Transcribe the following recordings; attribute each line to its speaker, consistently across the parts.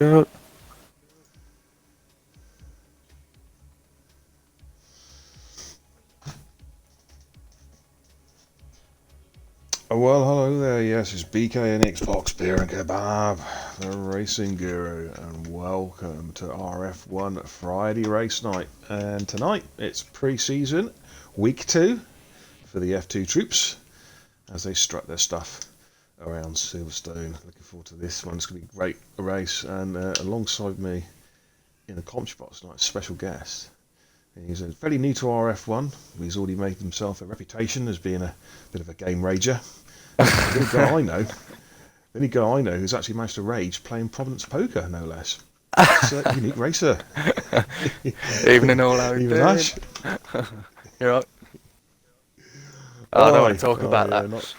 Speaker 1: Good.
Speaker 2: Well, hello there. Yes, it's BK and Xbox Beer and Kebab, the racing guru, and welcome to RRF1 Friday race night. And tonight it's pre-season, week 2 for the F2 troops as they strut their stuff around Silverstone. Looking forward to this one. It's going to be a great race. And alongside me in the commentary box tonight, a special guest. He's fairly new to RF1. He's already made himself a reputation as being a bit of a game rager. The only guy I know who's actually managed to rage playing Providence Poker, no less. It's a unique racer.
Speaker 1: Evening all out.
Speaker 2: Even Ash.
Speaker 1: You're right. I don't want to talk about
Speaker 2: that.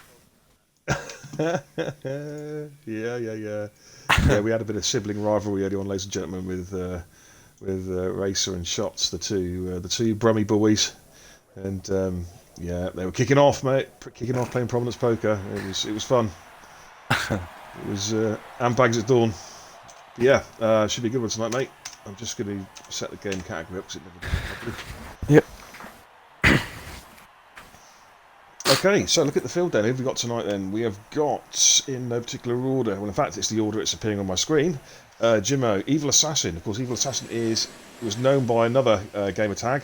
Speaker 2: Yeah, we had a bit of sibling rivalry earlier on, ladies and gentlemen, with Racer and Shots, the two Brummy boys, and yeah, they were kicking off, mate. Kicking off playing Providence Poker. It was fun. It was handbags at dawn. But yeah, should be a good one tonight, mate. I'm just going to set the game category up because it never did properly.
Speaker 1: Yep.
Speaker 2: Okay, so look at the field then. Who have we got tonight then? We have got, in no particular order, well in fact it's the order it's appearing on my screen, Jimmo, Evil Assassin. Of course, Evil Assassin was known by another gamer tag.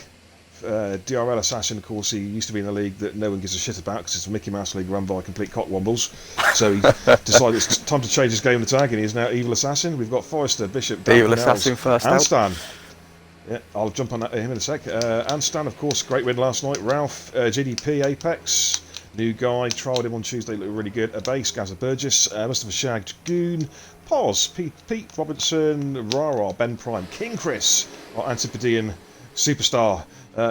Speaker 2: DRL Assassin, of course, he used to be in a league that no one gives a shit about because it's a Mickey Mouse league run by complete cockwombles. So he decided it's time to change his game tag, and he is now Evil Assassin. We've got Forrester, Bishop, Dan,
Speaker 1: Evil Assassin first
Speaker 2: and
Speaker 1: out.
Speaker 2: Stan. Yeah, I'll jump on him in a sec. And Stan, of course, great win last night. Ralph, GDP, Apex, new guy, trialled him on Tuesday, looked really good. Abase, Gaza Burgess, Mustafa Shag, Goon, Pos, Pete Robinson, Rara, Ben Prime, King Chris, our Antipodean superstar.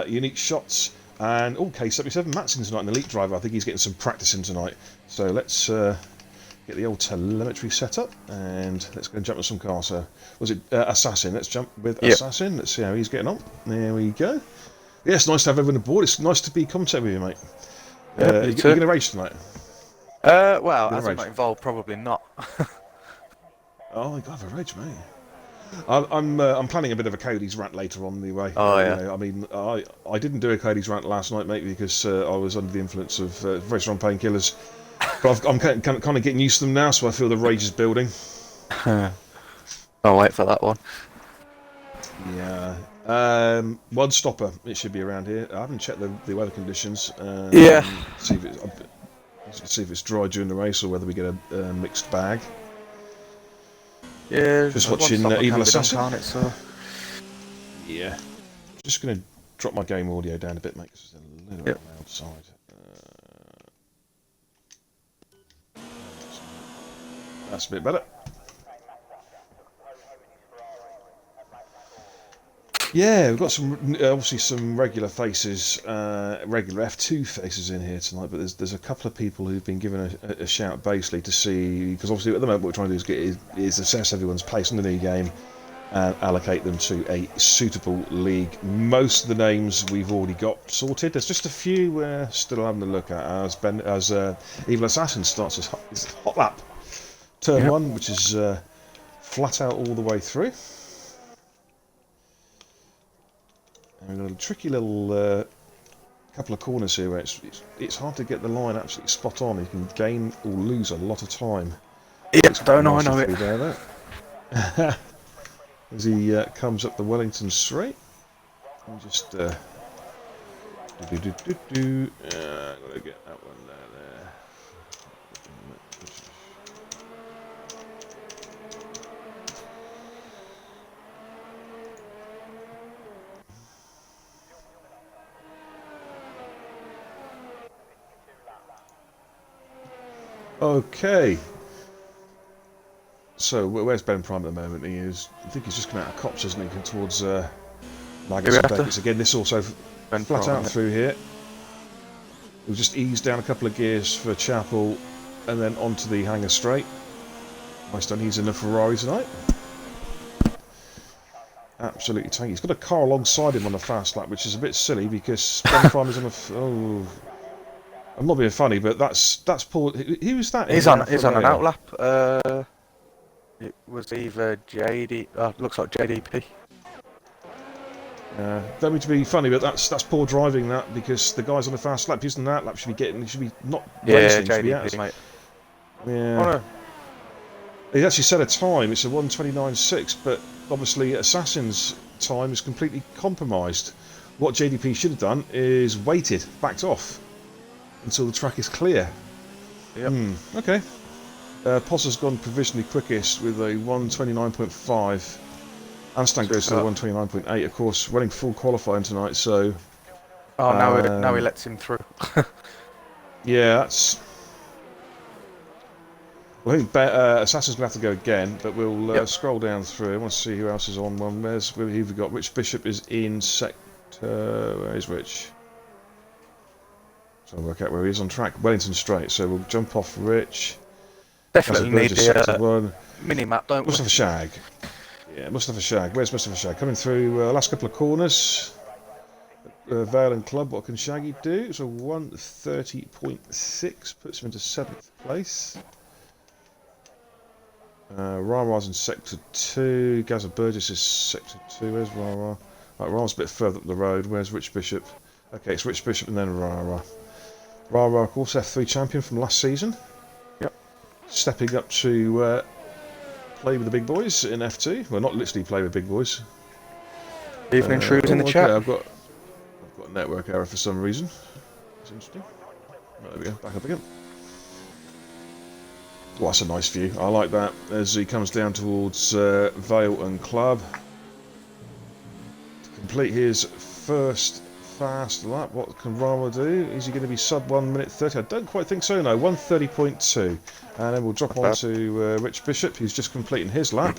Speaker 2: Unique Shots, and K77 Matson tonight, an elite driver. I think he's getting some practice in tonight. So let's get the old telemetry set up and let's go and jump on some cars. So was it Assassin? Let's jump with Assassin. Let's see how he's getting on. There we go. Yeah, it's nice to have everyone aboard. It's nice to be commentating with you, mate. You're going to race tonight?
Speaker 1: Well, as I'm not involved, probably not.
Speaker 2: Oh, you got to have a rage, mate. I'm planning a bit of a Cody's rant later on anyway.
Speaker 1: Oh yeah.
Speaker 2: You know, I mean, I didn't do a Cody's rant last night, mate, because I was under the influence of very strong painkillers. But I'm kind of getting used to them now, so I feel the rage is building.
Speaker 1: I'll wait for that one.
Speaker 2: Yeah. One stopper. It should be around here. I haven't checked the weather conditions.
Speaker 1: Yeah.
Speaker 2: See if it's dry during the race or whether we get a mixed bag.
Speaker 1: Yeah,
Speaker 2: just watching Evil Assassin.
Speaker 1: So.
Speaker 2: Yeah, just going to drop my game audio down a bit, mate, because it's a little bit outside. That's a bit better. Yeah, we've got some obviously some regular faces, regular F2 faces in here tonight, but there's a couple of people who've been given a shout basically to see, because obviously at the moment what we're trying to do is assess everyone's place in the new game and allocate them to a suitable league. Most of the names we've already got sorted. There's just a few we're still having a look at as Evil Assassin starts his hot lap. Turn 1, which is flat out all the way through. And we've got a tricky little couple of corners here where it's hard to get the line absolutely spot on. You can gain or lose a lot of time.
Speaker 1: Yeah, don't I know it.
Speaker 2: There. As he comes up the Wellington Straight. And just gotta get that one there. Okay. So where's Ben Prime at the moment? I think he's just come out of Cops, isn't he? Towards Nagas and Beckett. Again, this also flat out through here. We'll just ease down a couple of gears for Chapel and then onto the Hangar Straight. Nice done. He's in a Ferrari tonight. Absolutely tanky. He's got a car alongside him on the fast lap, which is a bit silly because Ben Prime is on a... I'm not being funny, but that's Paul. Who is that?
Speaker 1: He's on an outlap. It was either JD. Looks like JDP.
Speaker 2: Don't mean to be funny, but that's poor driving, that, because the guys on the fast lap using that lap should be not
Speaker 1: Yeah,
Speaker 2: racing, should be out.
Speaker 1: JDP, mate.
Speaker 2: Yeah.
Speaker 1: Oh no.
Speaker 2: He actually set a time, it's a 1:29.6, but obviously Assassin's time is completely compromised. What JDP should have done is waited, backed off, until the track is clear.
Speaker 1: Yep.
Speaker 2: Okay. Posser's gone provisionally quickest with a 1:29.5. Amstan goes to the 1:29.8, of course, running full qualifying tonight, so...
Speaker 1: Oh, now he lets him through.
Speaker 2: Yeah, that's... Well, I think Assassin's going to have to go again, but we'll scroll down through. I want to see who else is on one. Who have we got? Rich Bishop is in sector... Where is Rich? Trying to work out where he is on track. Wellington Straight, so we'll jump off Rich.
Speaker 1: Definitely need
Speaker 2: the
Speaker 1: mini-map, don't we?
Speaker 2: Mustafa Shag. Yeah, Mustafa Shag. Where's Mustafa Shag? Coming through last couple of corners. Vale and Club, what can Shaggy do? So 1:30.6 puts him into 7th place. Ra's in sector 2. Gaza Burgess is sector 2. Where's Ra? Right, Ra's a bit further up the road. Where's Rich Bishop? Okay, it's Rich Bishop and then Ra. Ra, of course, F3 champion from last season.
Speaker 1: Yep.
Speaker 2: Stepping up to play with the big boys in F2. Well, not literally play with big boys.
Speaker 1: Evening Shrews in the chat.
Speaker 2: I've got a network error for some reason. That's interesting. Right, there we go. Back up again. Well, that's a nice view. I like that as he comes down towards Vale and Club. To complete his first fast lap, what can Rama do? Is he going to be sub 1:30? I don't quite think so, no. 1:30.2. And then we'll drop on to Rich Bishop, who's just completing his lap.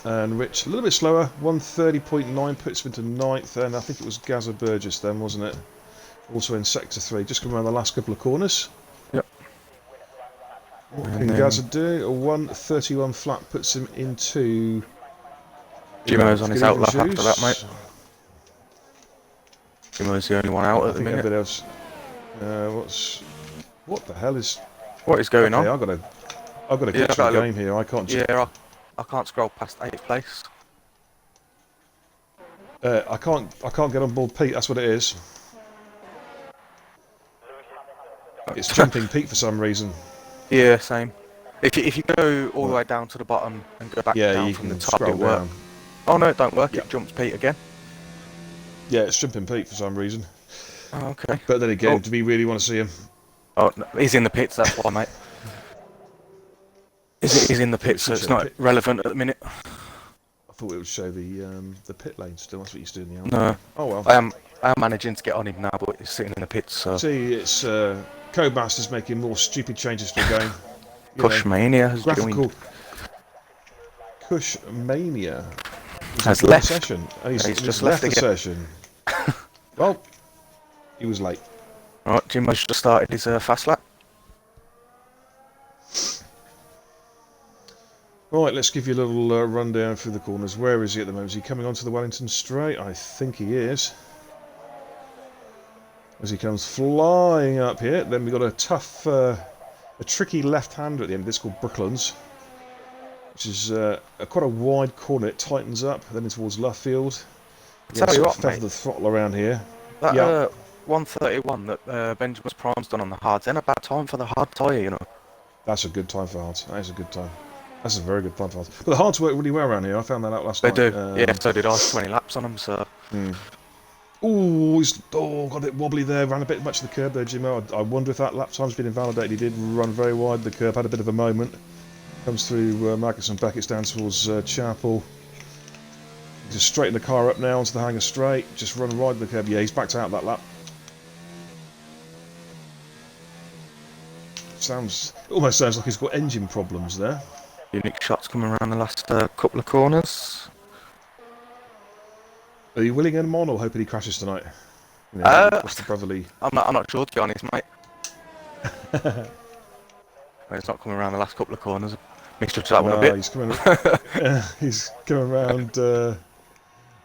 Speaker 2: And Rich, a little bit slower, 1:30.9 puts him into 9th, and I think it was Gaza Burgess then, wasn't it? Also in sector 3, just come around the last couple of corners.
Speaker 1: Yep.
Speaker 2: What can Gaza do? A 1:31 flat puts him into...
Speaker 1: Jimo's on his out lap after that, mate. Jimo's the only one out at the minute.
Speaker 2: Everybody else... What the hell is...
Speaker 1: What is going on?
Speaker 2: I've got a glitch in the game here, I can't...
Speaker 1: Yeah, I can't scroll past 8th place.
Speaker 2: I can't get on board Pete, that's what it is. It's jumping Pete for some reason.
Speaker 1: Yeah, same. If you go all the way down to the bottom and go back down from the top, it works. Oh no, it don't work. It jumps Pete again.
Speaker 2: Yeah, it's jumping Pete for some reason.
Speaker 1: Oh, okay.
Speaker 2: But then again, do we really want to see him?
Speaker 1: Oh, no, he's in the pits. That's why, mate. He's in the pits, so it's not relevant at the minute.
Speaker 2: I thought it would show the pit lane still. That's what you used to do in the
Speaker 1: No.
Speaker 2: Oh well.
Speaker 1: I am managing to get on him now, but he's sitting in the pits. So.
Speaker 2: See, it's Codemasters making more stupid changes to the game.
Speaker 1: Cushmania has
Speaker 2: graphical. Cushmania
Speaker 1: has left.
Speaker 2: Session, and he's
Speaker 1: just
Speaker 2: left
Speaker 1: the
Speaker 2: session. Well, he was late.
Speaker 1: Alright, Jimbo's just started his fast lap.
Speaker 2: Right, let's give you a little rundown through the corners. Where is he at the moment? Is he coming onto the Wellington Straight? I think he is. As he comes flying up here, then we've got a tough, a tricky left-hander at the end of this called Brooklands, which is quite a wide corner. It tightens up, then towards Luffield.
Speaker 1: Tell you what,
Speaker 2: feather
Speaker 1: mate.
Speaker 2: the throttle around here.
Speaker 1: That 1:31 that Benjamin's Prime's done on the hards, then about time for the hard tyre, you know.
Speaker 2: That's a good time for hards. That is a good time. That's a very good time for hards. But the hards work really well around here. I found that out last night.
Speaker 1: They do. Yeah, so did I. 20 laps on them, so...
Speaker 2: Ooh, he's got a bit wobbly there, ran a bit much to the curb there, Jimmo. I wonder if that lap time's been invalidated. He did run very wide the curb, had a bit of a moment. Comes through Marcus and Beckett's down towards Chapel. Just straighten the car up now onto the hanger straight. Just run wide the curb. Yeah, he's backed out that lap. Almost sounds like he's got engine problems there.
Speaker 1: Unique shots coming around the last couple of corners.
Speaker 2: Are you willing him on or hoping he crashes tonight? What's the brotherly?
Speaker 1: I'm not sure, to be honest, mate. He's not coming around the last couple of corners. Mixture to that one a bit.
Speaker 2: He's coming around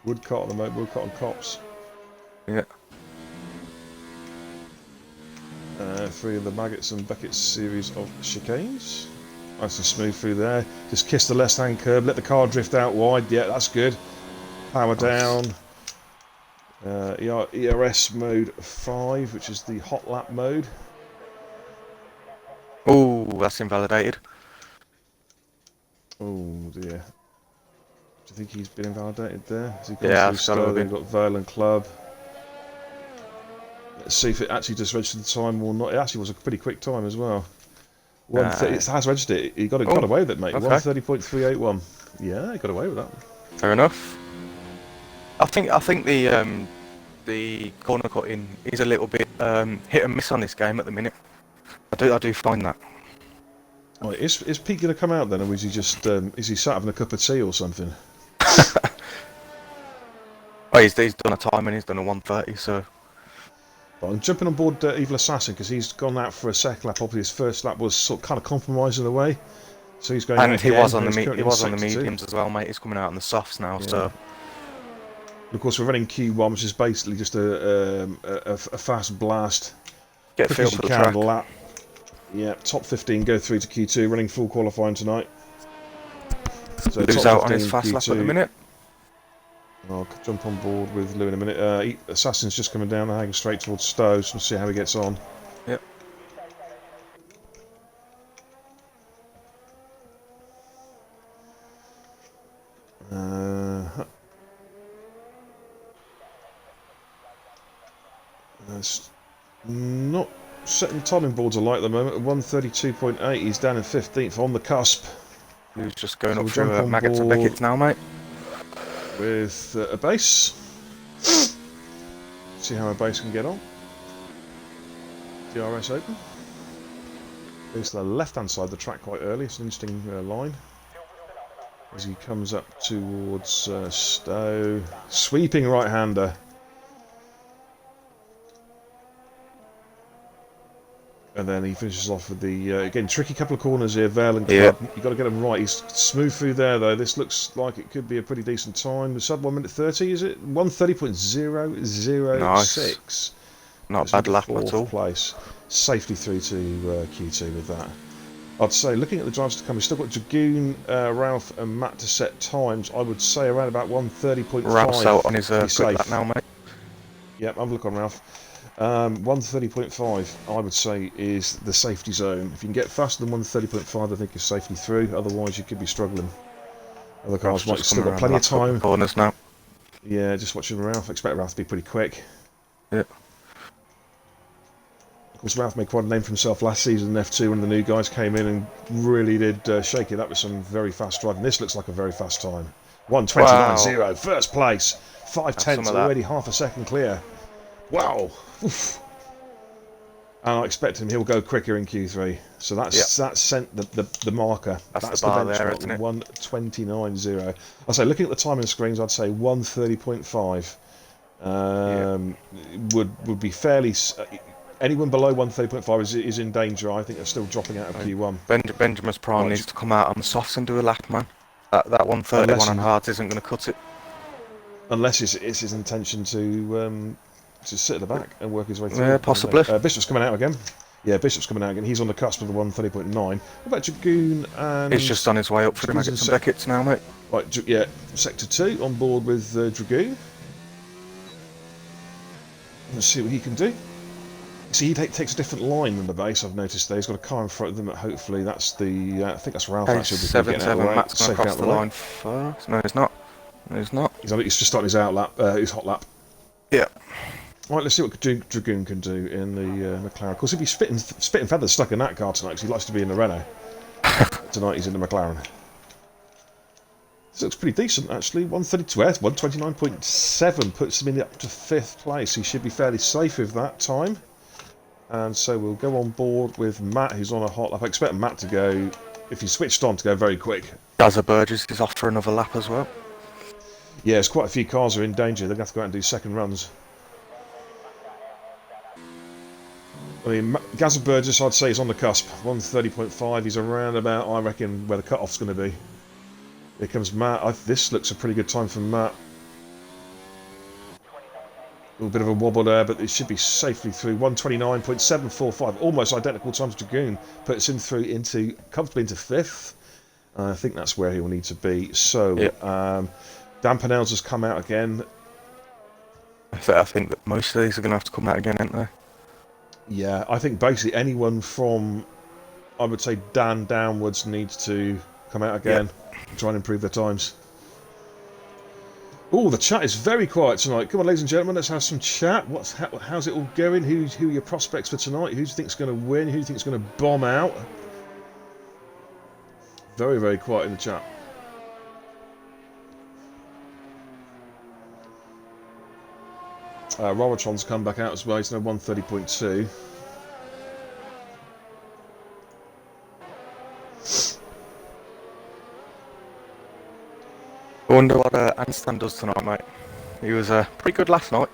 Speaker 2: Woodcott at the moment, Woodcott and Cops.
Speaker 1: Yeah.
Speaker 2: through the Maggots and Beckett's series of chicanes. Nice and smooth through there. Just kiss the left-hand curb, let the car drift out wide. Yeah, that's good. Power down. ERS mode 5, which is the hot lap mode.
Speaker 1: Oh, that's invalidated.
Speaker 2: Oh dear. Do you think he's been invalidated there? Has he gone
Speaker 1: Yeah,
Speaker 2: through
Speaker 1: it's gotta
Speaker 2: Stowe?
Speaker 1: have
Speaker 2: They've
Speaker 1: been.
Speaker 2: got Vale and Club. Let's see if it actually just registered the time or not. It actually was a pretty quick time as well. 1:30. It has registered it. He got away with it, mate.
Speaker 1: Okay.
Speaker 2: 1:30.381. Yeah, he got away with that.
Speaker 1: Fair enough. I think the corner cutting is a little bit hit and miss on this game at the minute. I do find that.
Speaker 2: Oh, is Pete going to come out then, or is he just is he sat having a cup of tea or something?
Speaker 1: Oh, he's done a time and he's done a 1:30, so.
Speaker 2: But I'm jumping on board Evil Assassin because he's gone out for a second lap. Obviously, his first lap was sort of kind of compromised in a way, so he's going.
Speaker 1: And he was on the
Speaker 2: sector
Speaker 1: mediums as well, mate. He's coming out on the softs now,
Speaker 2: yeah.
Speaker 1: So.
Speaker 2: Of course, we're running Q1, which is basically just a fast blast.
Speaker 1: Get a feel for the track.
Speaker 2: Lap. Yeah, top 15 go through to Q2, running full qualifying tonight. So
Speaker 1: Who's out on his fast lap at the minute?
Speaker 2: I'll jump on board with Lou in a minute. Assassin's just coming down, heading straight towards Stowe, so we'll see how he gets on.
Speaker 1: Yep.
Speaker 2: That's not setting timing boards alight at the moment. At 1:32.8, he's down in 15th on the cusp.
Speaker 1: Who's just going up through Maggots and Beckett's now, mate?
Speaker 2: With a base. See how a base can get on. DRS open. Goes to the left-hand side of the track quite early. It's an interesting line. As he comes up towards Stowe. Sweeping right-hander. And then he finishes off with the, again, tricky couple of corners here, Vale and Club.
Speaker 1: Yeah.
Speaker 2: You've got to get him right. He's smooth through there, though. This looks like it could be a pretty decent time. Sub 1:30, is it? 1:30.006.
Speaker 1: Nice. Not a bad lap at all.
Speaker 2: Place. Safely through to Q2 with that. I'd say, looking at the drivers to come, we've still got Dragoon, Ralph and Matt to set times. I would say around about 1:30.5.
Speaker 1: Ralph's out on his quick lap now, mate.
Speaker 2: Yep, have a look on Ralph. 1:30.5, I would say, is the safety zone. If you can get faster than 1:30.5, I think you're safely through. Otherwise, you could be struggling. Other cars might still got plenty of time.
Speaker 1: Corners now.
Speaker 2: Yeah, just watching Ralph. I expect Ralph to be pretty quick.
Speaker 1: Yep.
Speaker 2: Of course, Ralph made quite a name for himself last season in F2 when the new guys came in and really did shake it up with some very fast driving. This looks like a very fast time. 1:29.0, wow. First place. 5/10 already, half a second clear. Wow. Oof. And I expect he'll go quicker in Q3. So that's sent the marker.
Speaker 1: That's the bar
Speaker 2: benchmark,
Speaker 1: there, isn't it?
Speaker 2: 1:29.0. I say, looking at the timing screens, I'd say 1:30.5 would be fairly. Anyone below 1:30.5 is in danger. I think they're still dropping out of Q1.
Speaker 1: Benjamin's Prime needs to come out on the softs and do a lap, man. That 1:31 on hards isn't going to cut it.
Speaker 2: Unless it's his intention to sit at the back and work his way through.
Speaker 1: Yeah, possibly.
Speaker 2: Bishop's coming out again. Yeah, Bishop's coming out again. He's on the cusp of the 1:30.9. What about Dragoon and...
Speaker 1: He's just on his way up for the Maggots and Beckett's now, mate.
Speaker 2: Right, yeah, Sector 2 on board with Dragoon. Let's see what he can do. See, he takes a different line than the base, I've noticed there. He's got a car in front of them. Hopefully that's the... I think that's Ralph, actually.
Speaker 1: 7-7, Matt's going to cross the line first. No, he's not. No, he's not.
Speaker 2: He's just starting his out lap, his hot lap. Yeah. Right, let's see what Dragoon can do in the McLaren. Of course, if he's spitting feathers stuck in that car tonight, because he likes to be in the Renault. Tonight he's in the McLaren. This looks pretty decent, actually. 1:32, 1:29.7 puts him in up to 5th place. He should be fairly safe with that time. And so we'll go on board with Matt, who's on a hot lap. I expect Matt to go, if he's switched on, to go very quick.
Speaker 1: Gaza Burgess is off for another lap as well.
Speaker 2: Yeah, there's quite a few cars are in danger. They're going to have to go out and do second runs. I mean, Gaza Burgess, I'd say, is on the cusp. 1:30.5. He's around about, I reckon, where the cut-off's going to be. Here comes Matt. This looks a pretty good time for Matt. little bit of a wobble there, but it should be safely through. 129.745, almost identical times to Dragoon. Puts him through comfortably into 5th. I think that's where he'll need to be. So,
Speaker 1: Yep.
Speaker 2: Dan Pinnell's has come out again.
Speaker 1: I think that most of these are going to have to come out again, aren't they?
Speaker 2: Yeah, I think basically anyone from, I would say, Dan downwards needs to come out again. Yep. Try and improve their times. Oh, the chat is very quiet tonight. Come on, ladies and gentlemen, let's have some chat. How's it all going? Who are your prospects for tonight? Who do you think's going to win? Who do you think's going to bomb out? Very, very quiet in the chat. Robotron's come back out as well. He's now 130.2.
Speaker 1: I wonder what Anstan does tonight, mate. He was pretty good last night.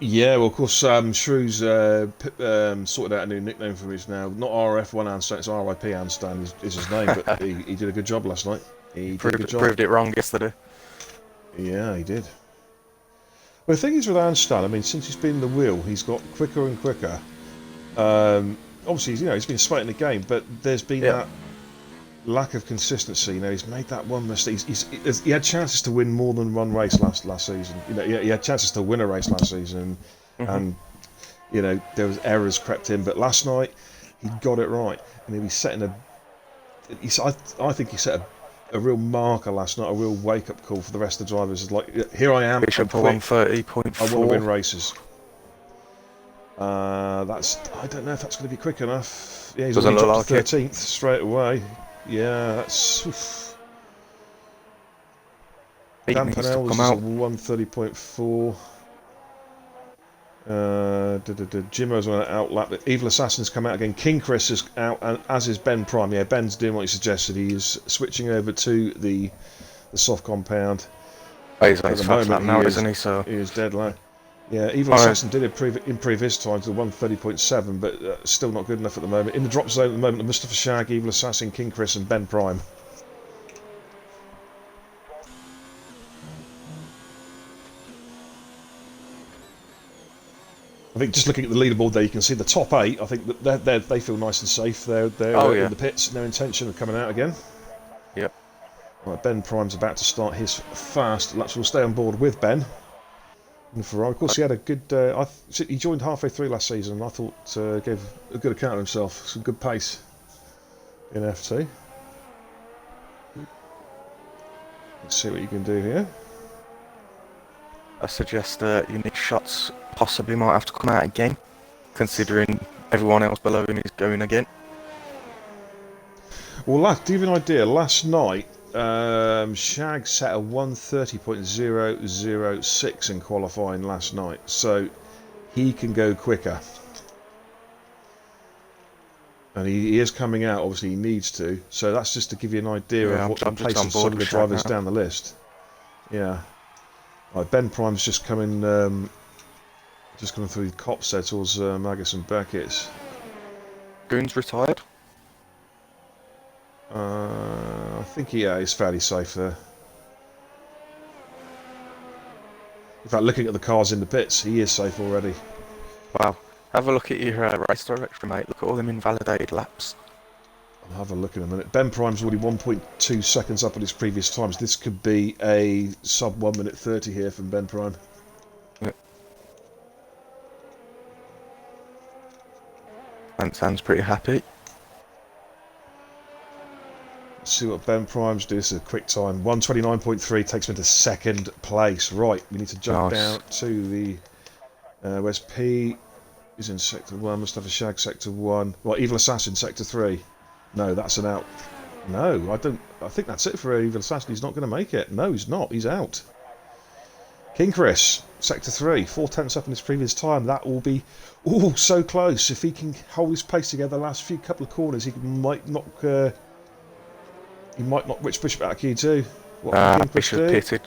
Speaker 2: Yeah, well, of course, Shrew's sorted out a new nickname for him now. Not RRF1 Anstan, it's RIP Anstan is his name, but he did a good job last night. He
Speaker 1: proved it wrong yesterday.
Speaker 2: Yeah, he did. Well, the thing is with Anstan, I mean, since he's been in the wheel, he's got quicker and quicker. Obviously, he's been smart in the game, but there's been that lack of consistency. He's made that one mistake. He had chances to win more than one race last season. He had chances to win a race last season, and there was errors crept in. But last night he got it right, and he's setting I think he set a real marker last night, a real wake-up call for the rest of the drivers. It's like, here I am.
Speaker 1: Bishop for 130.4.
Speaker 2: I want to win races. I don't know if that's going to be quick enough. Yeah, he's
Speaker 1: Doesn't look like
Speaker 2: 13th straight away. Yeah, that's... Oof. Dan Pinnell was 130.4. Jimmo's on an outlap. Evil Assassin's come out again. King Chris is out, and as is Ben Prime. Yeah, Ben's doing what he suggested. He is switching over to the soft compound.
Speaker 1: He's fast lap now, isn't he? So
Speaker 2: he is dead low. Yeah, Evil Assassin did improve his time to 130.7, but still not good enough at the moment. In the drop zone at the moment, Mustafa Shag, Evil Assassin, King Chris, and Ben Prime. I think just looking at the leaderboard there, you can see the top 8. I think that they feel nice and safe. They're in the pits. No intention of coming out again.
Speaker 1: Yep.
Speaker 2: Right, Ben Prime's about to start his fast laps. We'll stay on board with Ben. In Ferrari. Of course, he had a good. He joined halfway through last season, and I thought gave a good account of himself. Some good pace in F2. Let's see what you can do here.
Speaker 1: I suggest unique shots possibly might have to come out again, considering everyone else below him is going again.
Speaker 2: Well, to give you an idea, last night Shag set a 130.006 in qualifying last night, so he can go quicker. And he is coming out, obviously he needs to, so that's just to give you an idea of what the pace of some of the drivers down the list. Yeah. Right, Ben Prime's just coming through the cop set towards Magus and Beckett's.
Speaker 1: Goon's retired?
Speaker 2: I think he's fairly safe there. In fact, looking at the cars in the pits, he is safe already.
Speaker 1: Wow. Have a look at your race directory, mate. Look at all them invalidated laps.
Speaker 2: I'll have a look in a minute. Ben Prime's already 1.2 seconds up on his previous times. This could be a sub 1 minute 30 here from Ben Prime.
Speaker 1: Yep. And sounds pretty happy.
Speaker 2: Let's see what Ben Prime's do. This is a quick time. 129.3 takes him into second place. Right, we need to jump down to the... where's P? He's in sector 1. Mustafa Shag, sector 1. Right, Evil Assassin, sector 3. No, that's an out. No, I think that's it for Evil Assassin. He's not going to make it. No, he's not. He's out. King Chris, sector 3. 4/10 up in his previous time. That will be... Oh, so close. If he can hold his pace together the last couple of corners, he might knock... Rich Bishop out of Q2. What
Speaker 1: Bishop pitted.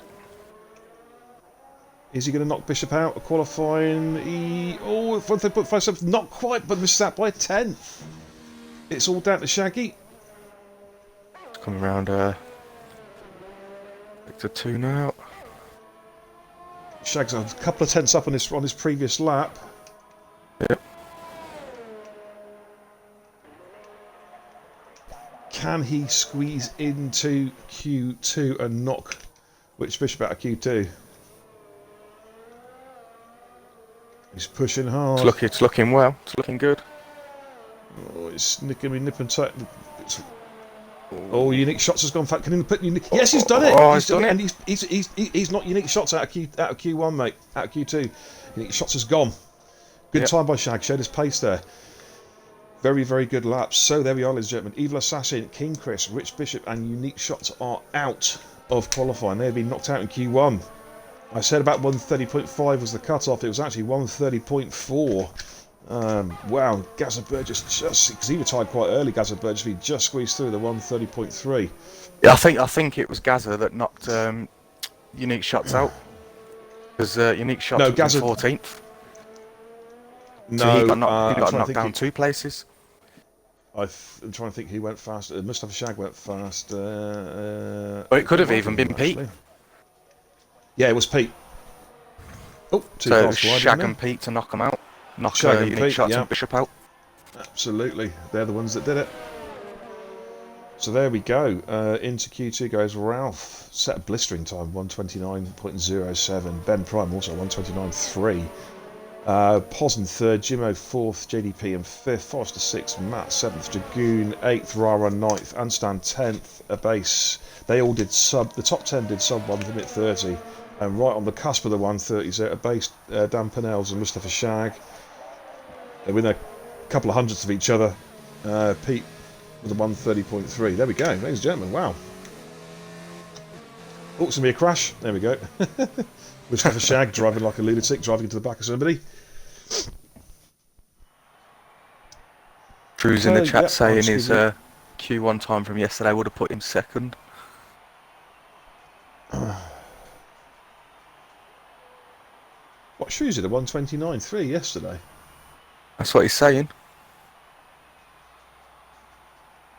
Speaker 2: Is he going to knock Bishop out? Qualifying... 1.57. Not quite, but missed that by 10th. It's all down to Shaggy.
Speaker 1: It's coming round sector 2 now.
Speaker 2: Shag's a couple of tenths up on his previous lap.
Speaker 1: Yep.
Speaker 2: Can he squeeze into Q2 and knock Which Bishop out of Q2? He's pushing hard.
Speaker 1: It's looking well. It's looking good.
Speaker 2: Oh, it's nipping and tuck. Oh, Unique Shots has gone. Can he put unique? Yes, he's done it.
Speaker 1: Oh, he's done it.
Speaker 2: And he's not Unique Shots out of Q1, mate. Out of Q2. Unique Shots has gone. Good time by Shag. Showed his pace there. Very, very good laps. So there we are, ladies and gentlemen. Evil Assassin, King Chris, Rich Bishop, and Unique Shots are out of qualifying. They have been knocked out in Q1. I said about 130.5 was the cut-off. It was actually 130.4. Wow, Gazza Burgess just, because he retired quite early, Gazza Burgess, he just squeezed through the 130.3.
Speaker 1: Yeah, I think it was Gazza that knocked Unique Shots out. Because Unique Shots was
Speaker 2: Gazza,
Speaker 1: 14th.
Speaker 2: No,
Speaker 1: so he got knocked down 2 places.
Speaker 2: I'm trying to think who went fast. Mustafa Shag went fast.
Speaker 1: Well, it could have even been Pete.
Speaker 2: Yeah, it was Pete. Oh,
Speaker 1: so Shag and Pete to knock them out. Knock Unique Shots and Bishop out. Absolutely.
Speaker 2: They're the ones that did it. So there we go. Into Q2 goes Ralph. Set a blistering time, 129.07. Ben Prime also 129.3. Pos in 3rd, Jimmo 4th, JDP in 5th, Forrester 6th, Matt 7th, Dragoon 8th, Rara 9th, Anstan 10th, a base. They all did the top 10 did sub 1 minute 30. And right on the cusp of the 130s, a base, Dan Pennells and Mustafa Shag. They're within a couple of hundredths of each other. Pete with a 130.3. There we go, ladies and gentlemen, wow. Oh, it's going to be a crash. There we go. Mustafa Shag driving like a lunatic, driving into the back of somebody.
Speaker 1: Drew's in the chat saying his Q1 time from yesterday would have put him 2nd.
Speaker 2: What shoes did a 129.3 yesterday?
Speaker 1: That's what he's saying.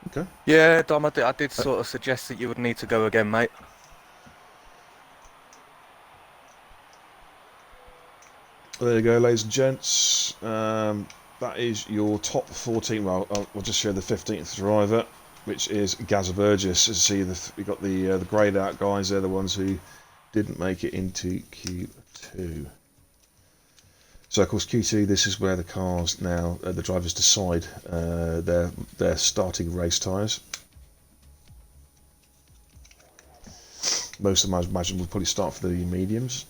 Speaker 2: Okay.
Speaker 1: Yeah, Dom, I did sort of suggest that you would need to go again, mate.
Speaker 2: There you go, ladies and gents. That is your top 14. Well, I'll just show the 15th driver, which is Gazza Burgess. As you see, we've got the greyed out guys. They're the ones who didn't make it into Q2. So, of course, Q2, this is where the cars now, the drivers decide their starting race tyres. Most of them, I imagine, will probably start for the mediums.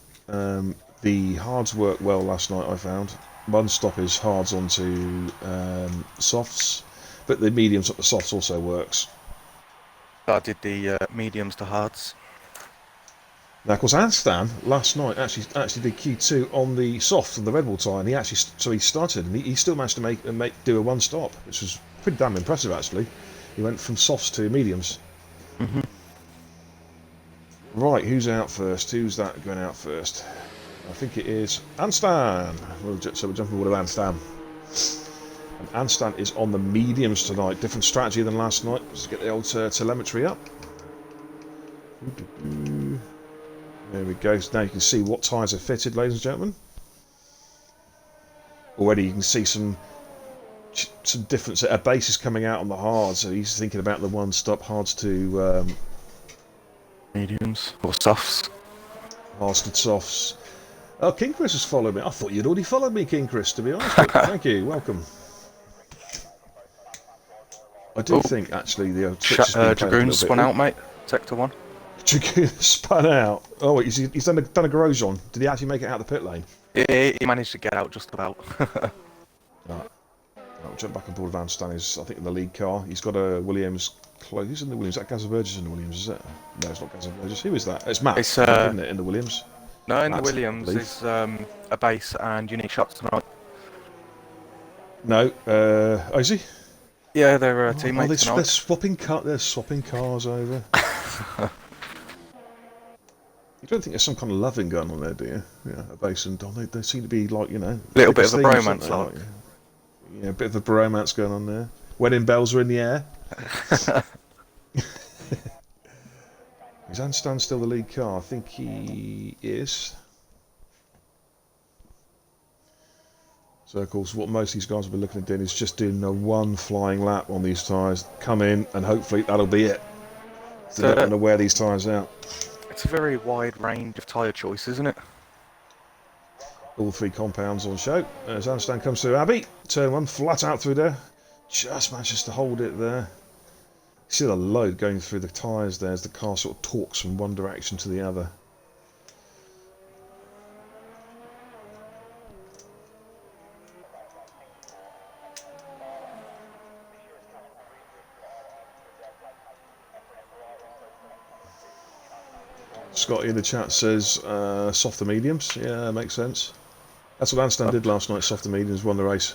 Speaker 2: The hards worked well last night, I found. One stop is hards onto softs, but the mediums up the softs also works.
Speaker 1: I did the mediums to hards.
Speaker 2: Now, of course, Anstan last night actually did Q2 on the soft, on the Red Bull tyre, and he started, and he still managed to do a one stop, which was pretty damn impressive actually. He went from softs to mediums.
Speaker 1: Mm-hmm.
Speaker 2: Right, who's out first? Who's that going out first? I think it is Anstan. So we're jumping over to Anstan. And Anstan is on the mediums tonight. Different strategy than last night. Let's get the old telemetry up. There we go. So now you can see what tyres are fitted, ladies and gentlemen. Already you can see some difference. A base is coming out on the hards, so he's thinking about the one-stop hards to
Speaker 1: mediums or softs.
Speaker 2: Hards to softs. Oh, King Chris has followed me. I thought you'd already followed me, King Chris, to be honest. But thank you. Welcome. I do think, actually, the
Speaker 1: Dragoon spun out, mate. Sector 1.
Speaker 2: Dragoon spun out. Oh, he's done a Grosjean. Did he actually make it out of the pit lane?
Speaker 1: He managed to get out just about.
Speaker 2: Right. I'll jump back on board of Anstan. He's, I think, in the lead car. He's got a Williams. Who's in the Williams? Is that Gazza Burgess in the Williams? Is it? No, it's not Gazza Burgess. Who is that? It's Matt. It's isn't it, in the Williams?
Speaker 1: No, in Matt, the Williams is a base and Unique Shots tonight.
Speaker 2: No, is he?
Speaker 1: Yeah, they're teammates tonight.
Speaker 2: They're swapping cars over. You don't think there's some kind of loving going on there, do you? Yeah, a base and Don. They seem to be like, you know,
Speaker 1: a little bit of a bromance, like.
Speaker 2: Yeah, a bit of a bromance going on there. Wedding bells are in the air. Is Anstan still the lead car? I think he is. So of course what most of these guys will be looking at doing is just doing a one flying lap on these tyres, come in and hopefully that'll be it. So they're not going to wear these tyres out.
Speaker 1: It's a very wide range of tyre choice, isn't it?
Speaker 2: All three compounds on show. As Handstand comes through Abbey, turn one, flat out through there. Just manages to hold it there. See the load going through the tyres there as the car sort of torques from one direction to the other. Scotty in the chat says softer mediums. Yeah, makes sense. That's what Handstand did last night. Softer mediums won the race.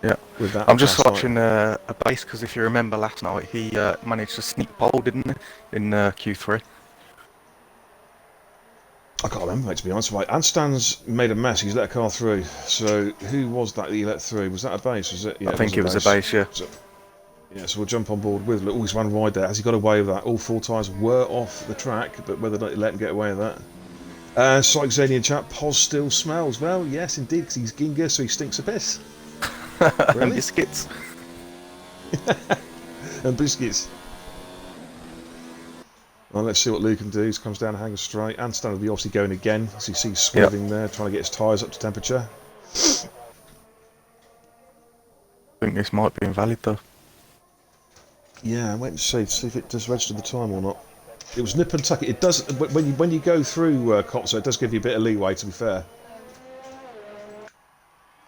Speaker 1: Yeah.
Speaker 2: With that
Speaker 1: I'm just watching a base because if you remember last night, he managed to sneak pole, didn't he, in Q3?
Speaker 2: I can't remember, mate, to be honest. Right, Handstand's made a mess. He's let a car through. So who was that he let through? Was that a base? Was it? Yeah,
Speaker 1: I think it was a base. Yeah.
Speaker 2: So, yeah, so we'll jump on board with. Look, he's one wide there. Has he got away with that? All four tyres were off the track, but whether or not he let him get away with that. Psychzanian chat, Pos still smells. Well, yes, indeed, because he's ginger, so he stinks of piss.
Speaker 1: Really? And biscuits.
Speaker 2: And biscuits. Well, let's see what Luke can do. He comes down Hanger straight. Handstand will be obviously going again, as you see swerving there, trying to get his tyres up to temperature.
Speaker 1: I think this might be invalid though.
Speaker 2: Yeah, wait and see if it does register the time or not. It was nip and tuck. It does when you go through Copso, it does give you a bit of leeway. To be fair.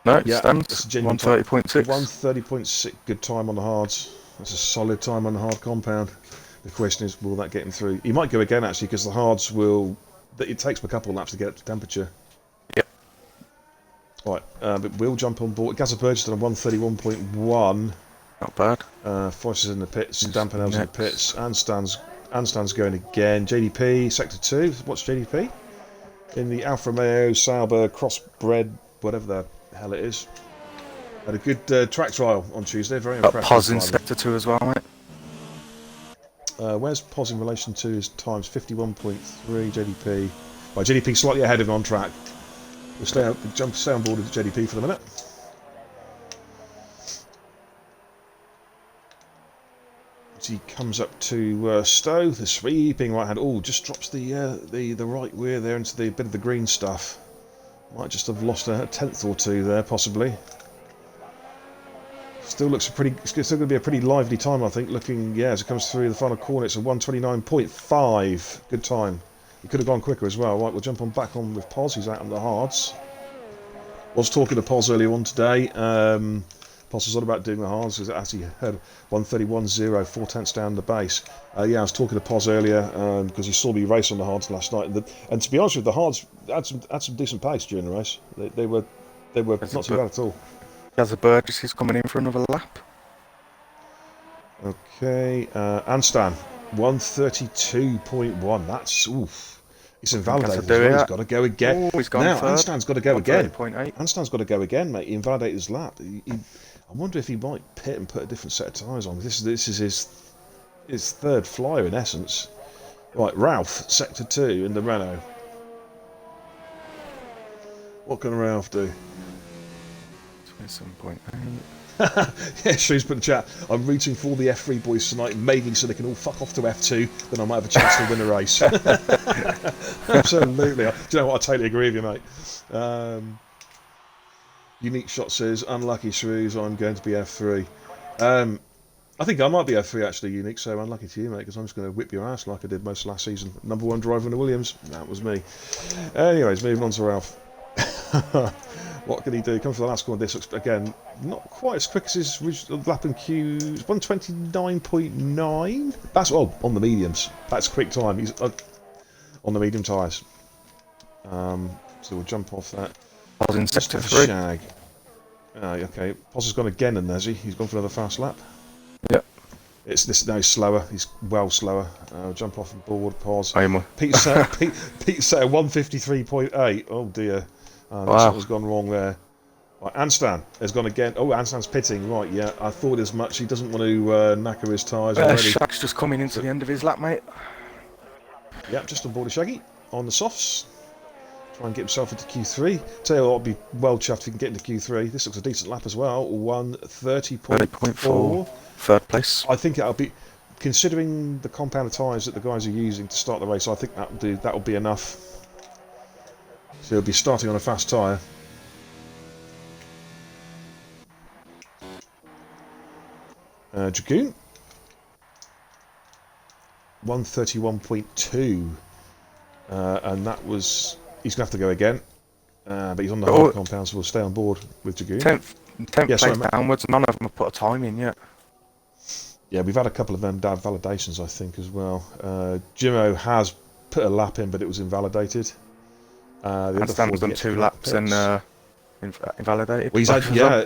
Speaker 1: No, it stands 130.6.
Speaker 2: 130.6. Good time on the hards. That's a solid time on the hard compound. The question is, will that get him through? He might go again actually, because the hards will. It takes him a couple of laps to get up to temperature.
Speaker 1: Yep.
Speaker 2: Right, but we'll jump on board. Gazza Burgess on 131.1.
Speaker 1: Not bad.
Speaker 2: Foyce is in the pits. Dampenel's in the pits. Handstand's going again. JDP, Sector 2. What's JDP? In the Alfa Romeo Sauber crossbred, whatever the hell it is. Had a good track trial on Tuesday. Very impressive.
Speaker 1: Pos in Sector 2 as well, mate.
Speaker 2: Where's Pos in relation to his times? 51.3 JDP. Right, JDP slightly ahead of him on track. We'll stay on board with JDP for the minute. As he comes up to Stowe, the sweeping right hand. Oh, just drops the right rear there into the bit of the green stuff. Might just have lost a tenth or two there, possibly. Still looks it's still going to be a pretty lively time, I think. Looking, yeah, as it comes through the final corner, it's a 129.5. Good time. He could have gone quicker as well. Right, we'll jump on back on with Pos. He's out on the hards. Was talking to Pos earlier on today. Pos was on about doing the hards. He's actually heard 131.0, 4/10 down the base. Yeah, I was talking to Pos earlier because he saw me race on the hards last night. And to be honest with you, the hards had some decent pace during the race. They were not too bad at all.
Speaker 1: Gazza Burgess is coming in for another lap.
Speaker 2: Okay, Handstand 132.1. That's oof. It's invalidated. Well. He's got to go again.
Speaker 1: Oh, he's gone
Speaker 2: now
Speaker 1: third.
Speaker 2: Handstand's got to go again.
Speaker 1: 130.8.
Speaker 2: Handstand's got to go again, mate. He invalidated his lap. I wonder if he might pit and put a different set of tyres on. This is his third flyer in essence. Right, Ralph, Sector 2 in the Renault. What can Ralph do?
Speaker 1: 27.8.
Speaker 2: Yeah, Shrew's put in the chat. I'm rooting for all the F3 boys tonight, maybe so they can all fuck off to F2, then I might have a chance to win a race. Absolutely. Do you know what? I totally agree with you, mate. Unique Shot says, unlucky Shrews, I'm going to be F3. I think I might be F3 actually, Unique, so unlucky to you, mate, because I'm just going to whip your ass like I did most last season. Number one driver in the Williams. That was me. Anyways, moving on to Ralph. What can he do? Come for the last corner. This looks, again, not quite as quick as his lap and Q. 129.9. That's on the mediums. That's quick time. He's on the medium tyres. So we'll jump off that.
Speaker 1: Pos in Sector 3.
Speaker 2: Shag. Okay. Pos has gone again, and has he? He's gone for another fast lap.
Speaker 1: Yep.
Speaker 2: It's this now. He's slower. He's well slower. Jump off and board. Pos. Pete's set 153.8. Oh dear.
Speaker 1: Wow.
Speaker 2: Something's gone wrong there. Right, Handstand has gone again. Oh, Handstand's pitting. Right, yeah. I thought as much. He doesn't want to knacker his tyres already.
Speaker 1: Shag's just coming into the end of his lap, mate.
Speaker 2: Yep, just on board of Shaggy on the softs. try and get himself into Q3. Tell you what, I'll be well chuffed if he can get into Q3. This looks a decent lap as well. 1:30.4.
Speaker 1: Third place.
Speaker 2: I think that'll be, considering the compound tyres that the guys are using to start the race, I think that'll do. That'll be enough. So he'll be starting on a fast tyre. Dragoon. 1:31.2. And that was... He's going to have to go again. But he's on the hard compound, so we'll stay on board with Dragoon.
Speaker 1: 10th place downwards. None of them have put a time in yet.
Speaker 2: Yeah, we've had a couple of them validations, I think, as well. Jimmo has put a lap in, but it was invalidated.
Speaker 1: Handstan's done 2 laps and invalidated.
Speaker 2: Well, he's had, yeah,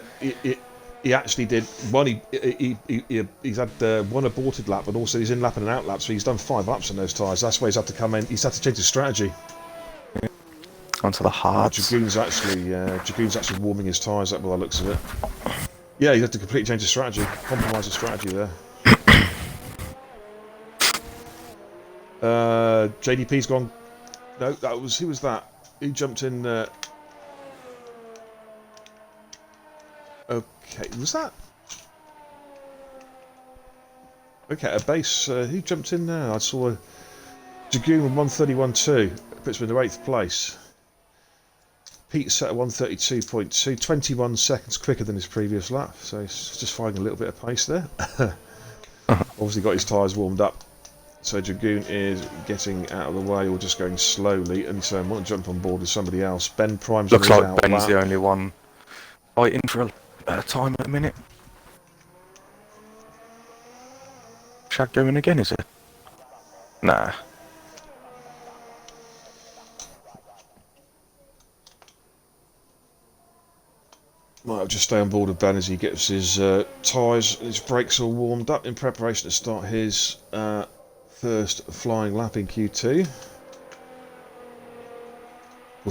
Speaker 2: he actually did one. He's had 1 aborted lap, but also he's in lap and an out lap, so he's done 5 laps on those tyres. That's why he's had to come in. He's had to change his strategy.
Speaker 1: Yeah. Onto the hards.
Speaker 2: Dragoon's actually warming his tyres up by the looks of it. Yeah, he had to completely change his strategy, compromise his strategy there. JDP's gone. No, that was, who was that? He jumped in. Okay, was that? Okay, a base. Who jumped in there? I saw a Dragoon with 1:31.2. Puts him in the 8th place. Pete set at 1:32.2, 21 seconds quicker than his previous lap, so he's just finding a little bit of pace there. Obviously got his tyres warmed up, so Dragoon is getting out of the way or just going slowly, and so I want to jump on board with somebody else. Ben Prime's
Speaker 1: looks like
Speaker 2: out
Speaker 1: Ben's
Speaker 2: lap.
Speaker 1: the only one fighting for a time at the minute. Shag going again, is it? Nah.
Speaker 2: Might just stay on board with Ben as he gets his tyres and his brakes all warmed up in preparation to start his first flying lap in Q2.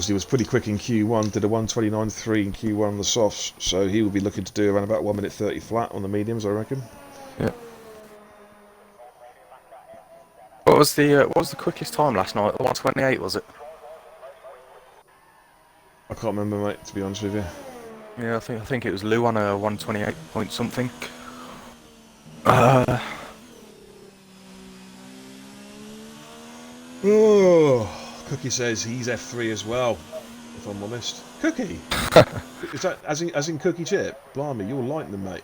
Speaker 2: He was pretty quick in Q1, did a 1:29.3 in Q1 on the softs, so he will be looking to do around about 1:30 flat on the mediums, I reckon.
Speaker 1: Yeah. What was the quickest time last night? 1:28, was it?
Speaker 2: I can't remember, mate, to be honest with you.
Speaker 1: Yeah, I think it was Lou on a 1:28 point something.
Speaker 2: Oh, Cookie says he's F3 as well, if I'm honest. Cookie? Is that as in Cookie Chip? Blimey, you're lightning, mate.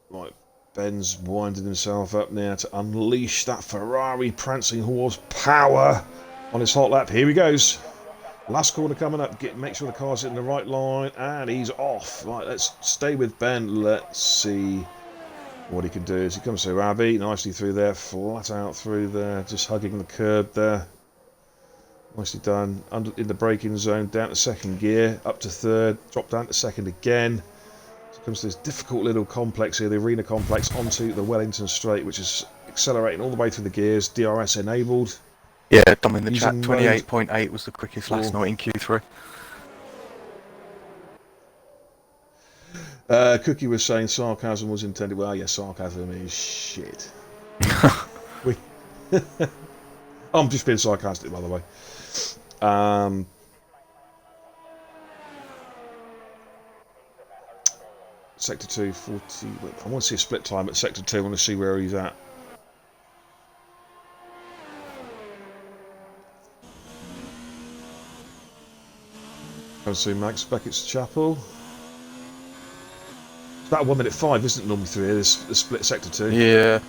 Speaker 2: Right, Ben's winding himself up now to unleash that Ferrari prancing horse power on his hot lap. Here he goes. Last corner coming up. Make sure the car's in the right line, and he's off. Right, let's stay with Ben. Let's see what he can do as he comes to Abby. Nicely through there, flat out through there, just hugging the curb there. Nicely done. In the braking zone, down to 2nd gear, up to 3rd, drop down to 2nd again. Comes to this difficult little complex here, the arena complex, onto the Wellington Straight, which is accelerating all the way through the gears, DRS enabled.
Speaker 1: Yeah, Dom in the chat, 28.8 was the quickest last night in Q3.
Speaker 2: Cookie was saying sarcasm was intended. Well, yeah, sarcasm is shit. I'm just being sarcastic, by the way. Sector 2, 40... I want to see a split time at Sector 2. I want to see where he's at. Come see Max Beckett's Chapel. It's about 1:05, isn't it, normally through here, this split Sector 2?
Speaker 1: Yeah.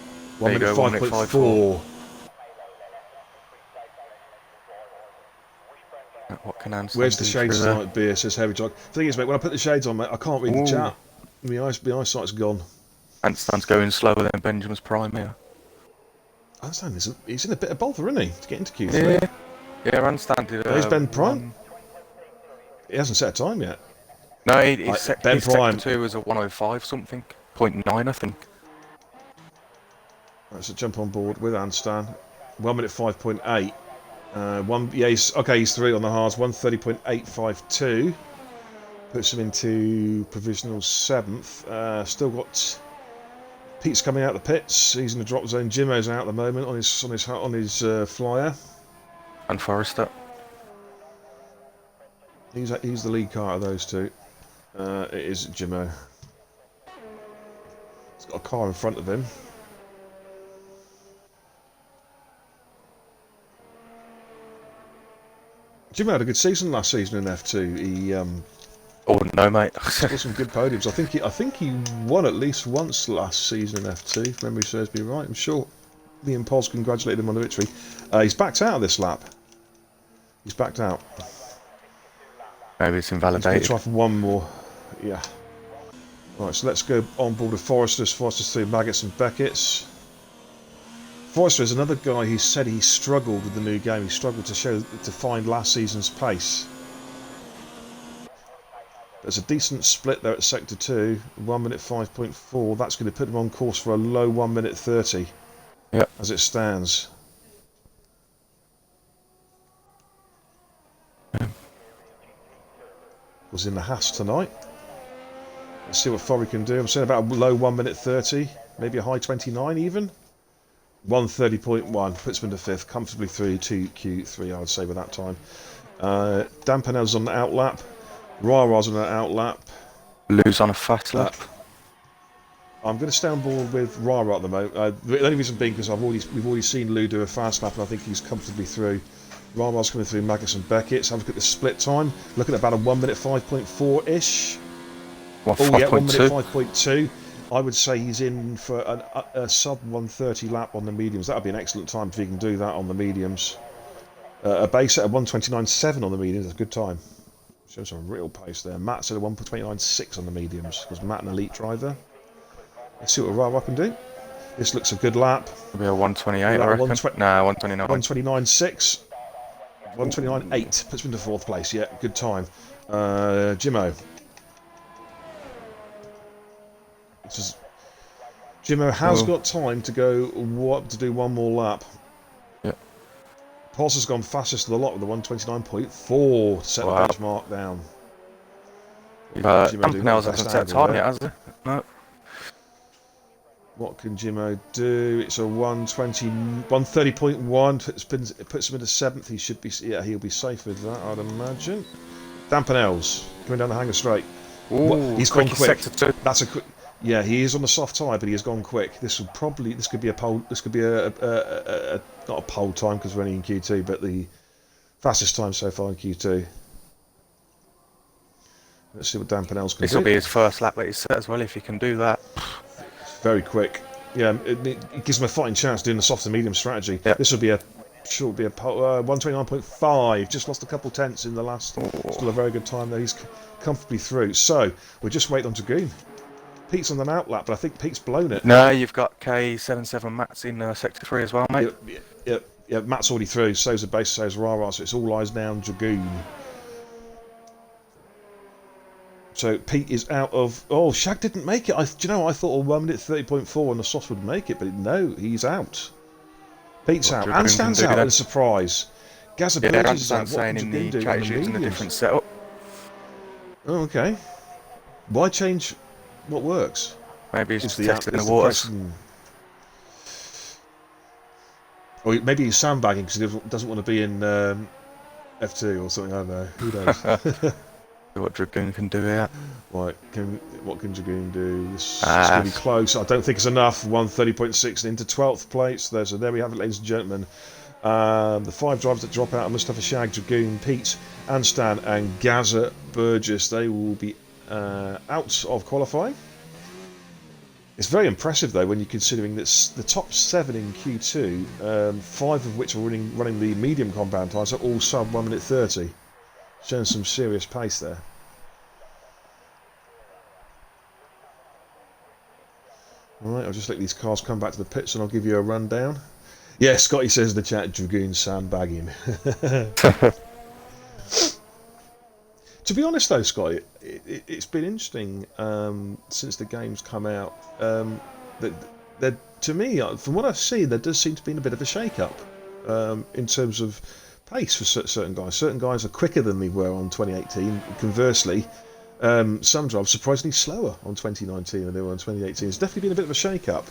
Speaker 2: 1:05.4.
Speaker 1: What can I
Speaker 2: Where's the shades tonight, beer, says Heavy Jock. The thing is, mate, when I put the shades on, mate, I can't read the chat. My eyesight's gone.
Speaker 1: Handstand's going slower than Benjamin's Prime here.
Speaker 2: Handstand, he's in a bit of bother, isn't he, to get into Q3?
Speaker 1: Yeah, Handstand did...
Speaker 2: There's Ben Prime. He hasn't set a time yet.
Speaker 1: No, he's set
Speaker 2: Ben Prime.
Speaker 1: Sector 2 as a 1:05 something. 0.9, I think.
Speaker 2: Right, so jump on board with Handstand. 1:05.8. He's 3 on the hards, 1:30.852. Puts him into provisional 7th. Still got Pete's coming out of the pits. He's in the drop zone. Jimmo's out at the moment on his flyer.
Speaker 1: And Forrester.
Speaker 2: He's the lead car of those two. It is Jimmo. He's got a car in front of him. Jimmo had a good season last season in F2. He
Speaker 1: Oh no, mate.
Speaker 2: got some good podiums. I think he won at least once last season in F2, if memory serves me right. I'm sure me and Paul's congratulated him on the victory. He's backed out of this lap. He's backed out.
Speaker 1: Maybe it's
Speaker 2: He's going
Speaker 1: invalidated.
Speaker 2: to try for one more. Yeah. Right, so let's go on board with Forrester's through Maggots and Beckett's. Forrester is another guy who said he struggled with the new game. He struggled to find last season's pace. There's a decent split there at Sector 2, 1 minute 5.4. That's going to put him on course for a low 1 minute 30.
Speaker 1: Yep.
Speaker 2: As it stands. Was in the Haas tonight. Let's see what Forry can do. I'm saying about a low 1 minute 30, maybe a high 29 even. 1:30.1 puts him into 5th, comfortably through to Q3, I would say, with that time. Dan Pennell's on the outlap. Rara's on an outlap.
Speaker 1: Lose on a fast lap.
Speaker 2: I'm going to stay on board with Rara at the moment. The only reason being because we've already seen Lou do a fast lap, and I think he's comfortably through. Rara's coming through Maggots and Beckett's. Have a look at the split time. Looking at about a 1 minute 5.4 ish.
Speaker 1: What,
Speaker 2: Oh yeah, 1 minute
Speaker 1: 5.2?
Speaker 2: 5.2. I would say he's in for a sub 1:30 lap on the mediums. That would be an excellent time if he can do that on the mediums. A base set of 1:29.7 on the mediums. That's a good time. Shows some real pace there. Matt's at a 1:29.6 on the mediums because Matt an elite driver. Let's see what Rara can do. This looks a good lap.
Speaker 1: Maybe a 128, I reckon. Nah, 129.
Speaker 2: 1:29.6. 1:29.8 puts him into 4th place. Yeah, good time. Jimmo. Jimmo has got time to go to do one more lap.
Speaker 1: Yeah.
Speaker 2: Pulse has gone fastest of the lot with the 1:29.4 to set the benchmark down.
Speaker 1: Campanel's hasn't set time yet, has he? No.
Speaker 2: What can Jimmo do? It's a 1:30.1. It puts him into 7th. He should be. Yeah, he'll be safe with that, I'd imagine. Dan Pennell's coming down the hanger straight.
Speaker 1: Ooh,
Speaker 2: he's gone quick.
Speaker 1: Sector 2.
Speaker 2: That's a quick. Yeah, he is on the soft tyre, but he has gone quick. This could be a pole. This could be a not a pole time because we're only in Q2, but the fastest time so far in Q2. Let's see what Dan Pennell's can do.
Speaker 1: This will be his first lap that he's set as well, if he can do that.
Speaker 2: Very quick. Yeah, it gives him a fighting chance doing the soft and medium strategy.
Speaker 1: Yep.
Speaker 2: This will be a 1:29.5. Just lost a couple tenths in the last. Still a very good time there. He's comfortably through. So we're just waiting on Dragoon. Pete's on an outlap, but I think Pete's blown it.
Speaker 1: No, you've got K77 Matt's in Sector 3 as well, mate.
Speaker 2: Yeah, Matt's already through. So's the base, so's Rara, so it's all eyes now on Dragoon. So Pete is out of. Oh, Shag didn't make it. Do you know? I thought a 1 minute 30.4 on the soft would make it, but no, he's out. Pete's out. And stands out as a surprise. Gaza Burgess is out.
Speaker 1: Saying in the chat he's using a different setup.
Speaker 2: Oh, okay. Why change what works?
Speaker 1: Maybe he's testing the waters.
Speaker 2: Or maybe he's sandbagging because he doesn't want to be in F2 or something. I don't know. Who knows?
Speaker 1: What Dragoon can do here.
Speaker 2: Right, what can Dragoon do? This is going to be close. I don't think it's enough. 1:30.6 into 12th place. So there we have it, ladies and gentlemen. The 5 drivers that drop out are Mustafa Shag, Dragoon, Pete, Anstan, and Gaza Burgess. They will be out of qualifying. It's very impressive though when you're considering that the top 7 in Q2, 5 of which are running the medium compound tyres, are all sub 1 minute 30. Showing some serious pace there. Alright, I'll just let these cars come back to the pits and I'll give you a rundown. Yeah, Scotty says in the chat, Dragoon sandbagging. To be honest though, Scotty, it's been interesting since the game's come out. That to me, from what I've seen, there does seem to be a bit of a shake-up in terms of pace for certain guys. Certain guys are quicker than they were on 2018. Conversely, Some drives surprisingly slower on 2019 than they were on 2018. It's definitely been a bit of a shake-up.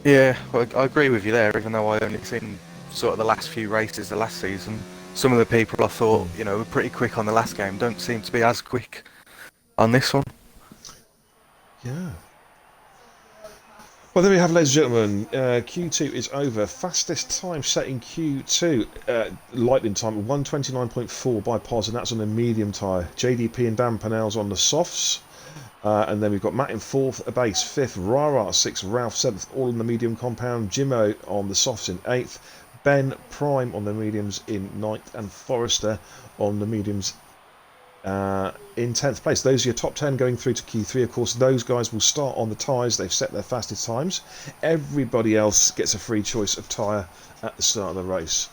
Speaker 1: Yeah, well, I agree with you there. Even though I only seen sort of the last few races the last season, some of the people I thought were pretty quick on the last game don't seem to be as quick on this one.
Speaker 2: Yeah. Well, there we have, ladies and gentlemen. Q2 is over. Fastest time set in Q2, lightning time, 1:29.4 by Pos, and that's on the medium tyre. JDP and Dan Pennell's on the softs. And then we've got Matt in 4th, a base 5th, Rara 6th, Ralph 7th, all in the medium compound. Jimmo on the softs in 8th. Ben Prime on the mediums in 9th, and Forrester on the mediums in 10th place. Those are your top 10 going through to Q3. Of course, those guys will start on the tyres. They've set their fastest times. Everybody else gets a free choice of tyre at the start of the race.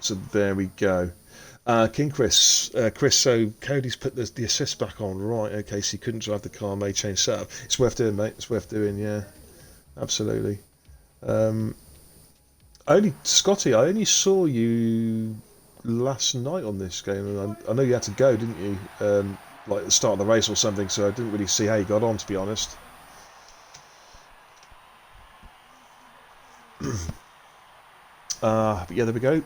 Speaker 2: So there we go. King Chris, so Cody's put the assist back on, right? Okay, so he couldn't drive the car, may change setup. It's worth doing, mate. It's worth doing, yeah, absolutely. Scotty, I only saw you last night on this game, and I know you had to go, didn't you? Like at the start of the race or something, so I didn't really see how you got on, to be honest. But yeah, there we go.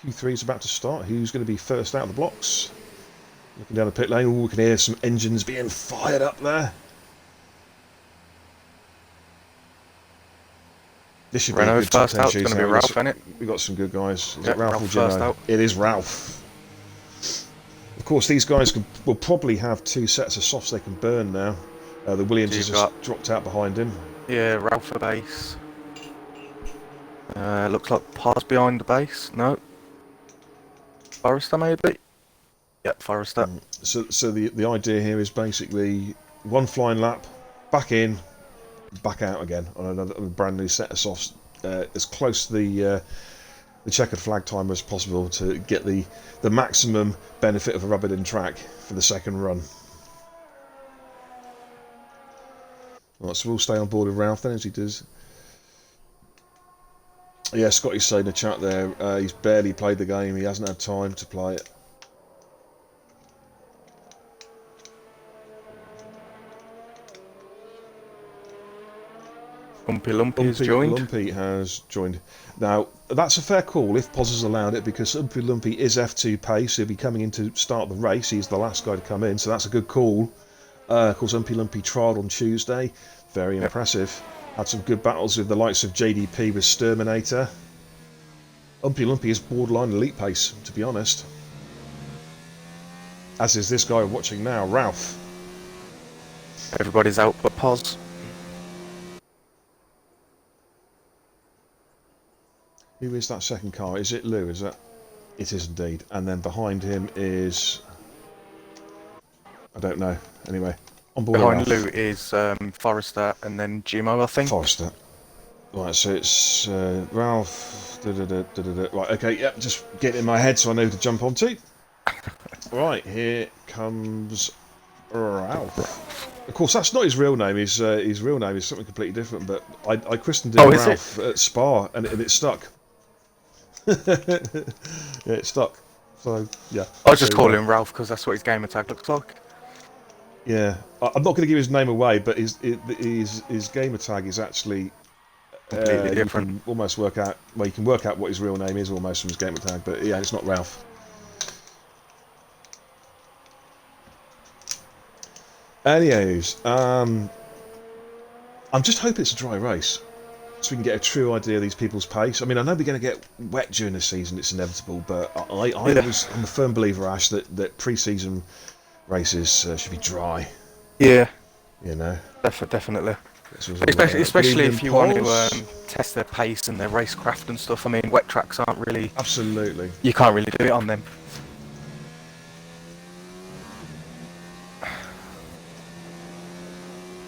Speaker 2: Q3 is about to start. Who's going to be first out of the blocks? Looking down the pit lane, we can hear some engines being fired up there. This should be a good top 10
Speaker 1: It's going to be Ralph, isn't it?
Speaker 2: We've got some good guys. Is
Speaker 1: it
Speaker 2: Ralph or
Speaker 1: first out?
Speaker 2: It is Ralph. Of course, these guys will probably have 2 sets of softs they can burn now. The Williams has just dropped out behind him.
Speaker 1: Yeah, Ralph for base. Looks like Pars behind the base. No. Forrester maybe? Yep, Forrester.
Speaker 2: So the idea here is basically one flying lap, back in, back out again on a brand new set of softs, as close to the checkered flag time as possible to get the maximum benefit of a rubbered-in track for the second run. Right, so we'll stay on board with Ralph then as he does. Yeah, Scotty's saying in the chat there, he's barely played the game, he hasn't had time to play it.
Speaker 1: Lumpy has joined.
Speaker 2: Lumpy has joined. Now, that's a fair call if Poz has allowed it, because Lumpy is F2 pace, he'll be coming in to start the race, he's the last guy to come in, so that's a good call. Of course, Lumpy trialled on Tuesday, very impressive. Had some good battles with the likes of JDP with Sturminator. Lumpy is borderline elite pace, to be honest. As is this guy watching now, Ralph.
Speaker 1: Everybody's out but Pos.
Speaker 2: Who is that second car? Is it Lou? Is that? It is indeed. And then behind him is... I don't know. Anyway, on board.
Speaker 1: Behind Lou is Forrester and then Jimmo, I think.
Speaker 2: Forrester. Right, so it's Ralph. Right, okay, yep, just get in my head so I know who to jump onto. Right, here comes Ralph. Of course, that's not his real name. His real name is something completely different. But I christened him Ralph at Spa, and it stuck. Yeah, it stuck. So yeah.
Speaker 1: I just call him Ralph because that's what his gamer tag looks like.
Speaker 2: Yeah, I'm not going to give his name away, but his gamer tag is actually
Speaker 1: completely different.
Speaker 2: You can almost work out. Well, you can work out what his real name is almost from his gamer tag, but yeah, it's not Ralph. Anyways, I'm just hoping it's a dry race, so we can get a true idea of these people's pace. I mean, I know we're going to get wet during the season; it's inevitable. But I'm a firm believer, Ash, that pre-season races should be dry.
Speaker 1: Yeah,
Speaker 2: you know,
Speaker 1: definitely. Especially if you want to test their pace and their racecraft and stuff. I mean, wet tracks aren't really.
Speaker 2: Absolutely.
Speaker 1: You can't really do it on them.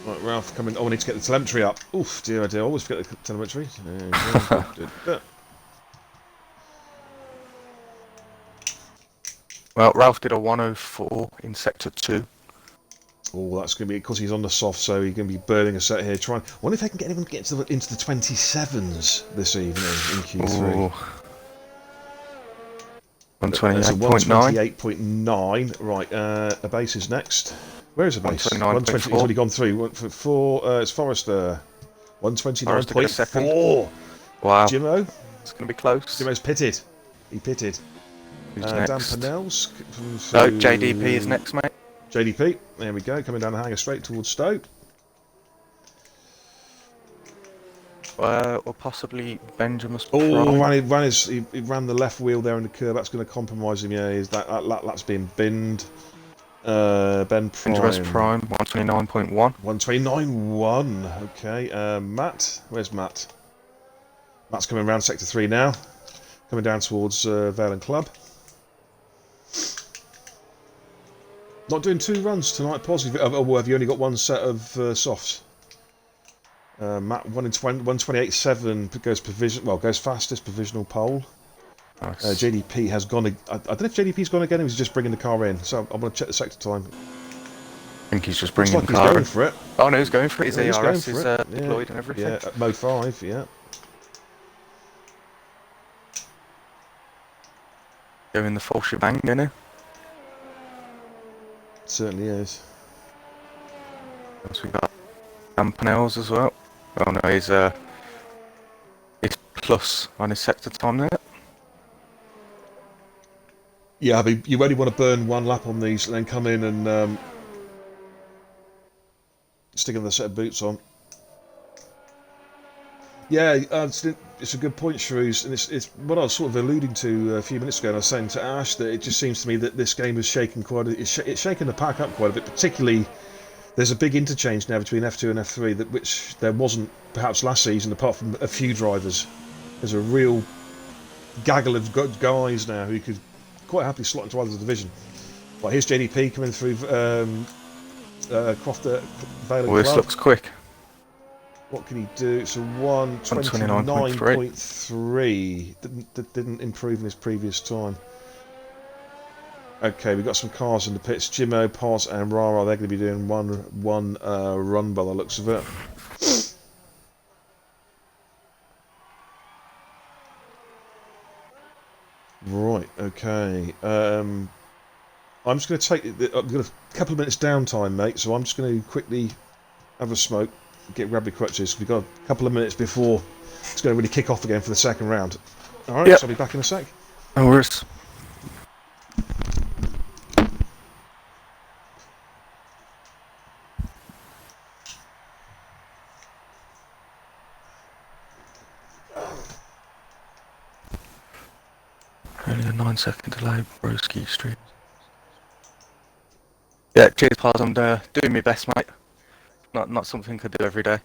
Speaker 2: Right, Ralph coming. Oh, I need to get the telemetry up. Oof, dear, I always forget the telemetry.
Speaker 1: Well, Ralph did a 104 in sector 2.
Speaker 2: Oh, that's going to be because he's on the soft, so he's going to be burning a set here. I wonder if they can get anyone into the 27s this evening in Q3. So
Speaker 1: 128.9.
Speaker 2: 128.9. Right, a base is next. Where is the base? 120. He's
Speaker 1: 129.4.
Speaker 2: already gone through. For four, it's Forrester.
Speaker 1: Forrester got a second.
Speaker 2: 129.4.
Speaker 1: Wow.
Speaker 2: Jimmo.
Speaker 1: It's going to be close.
Speaker 2: Jimmo's pitted. He pitted.
Speaker 1: Who's
Speaker 2: Dan
Speaker 1: next?
Speaker 2: Pennell's.
Speaker 1: No, JDP is next, mate.
Speaker 2: JDP. There we go. Coming down the hanger straight towards Stoke.
Speaker 1: Or possibly Benjamin's
Speaker 2: Oh,
Speaker 1: Prime.
Speaker 2: he ran the left wheel there in the curve. That's going to compromise him. Yeah, that's being binned. Ben Prime.
Speaker 1: Benjamin's Prime, 129.1.
Speaker 2: 129.1. Okay. Matt. Where's Matt? Matt's coming around sector 3 now. Coming down towards Vale and Club. Not doing 2 runs tonight, positive. Oh, have you only got 1 set of softs? Matt 128.7 goes provision. Well, goes fastest provisional pole.
Speaker 1: Nice.
Speaker 2: JDP has gone. I don't know if JDP's gone again. Or he's just bringing the car in. So I'm going to check the sector time.
Speaker 1: I think he's just bringing
Speaker 2: Looks like
Speaker 1: the
Speaker 2: he's
Speaker 1: car
Speaker 2: going
Speaker 1: in.
Speaker 2: for it.
Speaker 1: Oh no, he's going for it. His
Speaker 2: Yeah,
Speaker 1: ERS is deployed and everything.
Speaker 2: Yeah, mode 5. Yeah.
Speaker 1: Doing the full shebang, isn't he?
Speaker 2: Certainly is.
Speaker 1: So we got Campanells as well. Oh no, he's plus on his sector time there.
Speaker 2: Yeah, I mean, you only want to burn 1 lap on these and then come in and stick another set of boots on. Yeah, it's a good point, Shrews, and it's what I was sort of alluding to a few minutes ago. And I was saying to Ash that it just seems to me that this game has shaken it's shaken the pack up quite a bit. Particularly, there's a big interchange now between F2 and F3 which there wasn't perhaps last season, apart from a few drivers. There's a real gaggle of guys now who could quite happily slot into either division. Right, here's JDP coming through Crofter Vale.
Speaker 1: Oh, this looks quick.
Speaker 2: What can he do? It's a 129.3. Didn't improve in his previous time. Okay, we've got some cars in the pits. Jimmo, Paz, and Rara. They're going to be doing one run by the looks of it. Right. Okay. I'm just going to take. I've got a couple of minutes downtime, mate. So I'm just going to quickly have a smoke. Grab your crutches. We've got a couple of minutes before it's going to really kick off again for the second round. Alright,
Speaker 1: Yep.
Speaker 2: So I'll be back in a sec.
Speaker 1: No worries. Only a 9-second delay, Broski Street. Yeah, cheers, Paz. I'm doing my best, mate. Not something I do every day.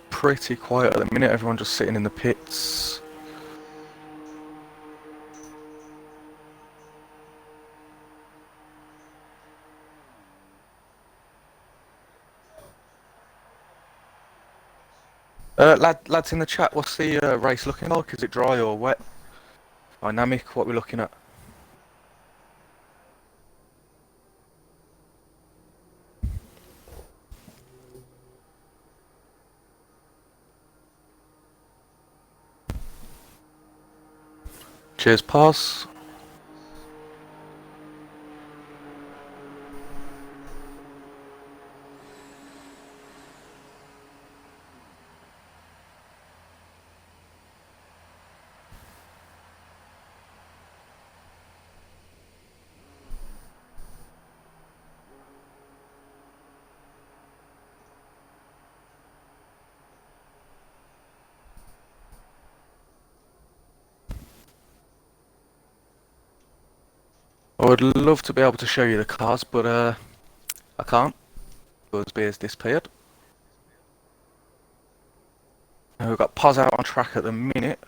Speaker 1: Pretty quiet at the minute. Everyone just sitting in the pits. Lads in the chat, what's the race looking like? Is it dry or wet? Dynamic? What we're looking at? Cheers, Paz. I would love to be able to show you the cars, but I can't. Because beer's disappeared. We've got Paz out on track at the minute.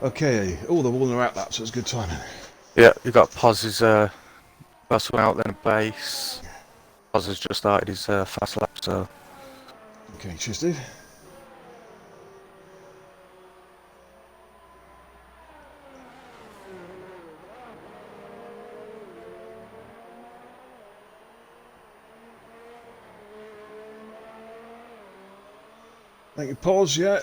Speaker 2: Okay, all the wall in the out lap, so it's good timing.
Speaker 1: Yeah, you got Poz's first one out, then a base. Poz has just started his fast lap, so.
Speaker 2: Okay, cheers, dude. Thank you, pause, yeah.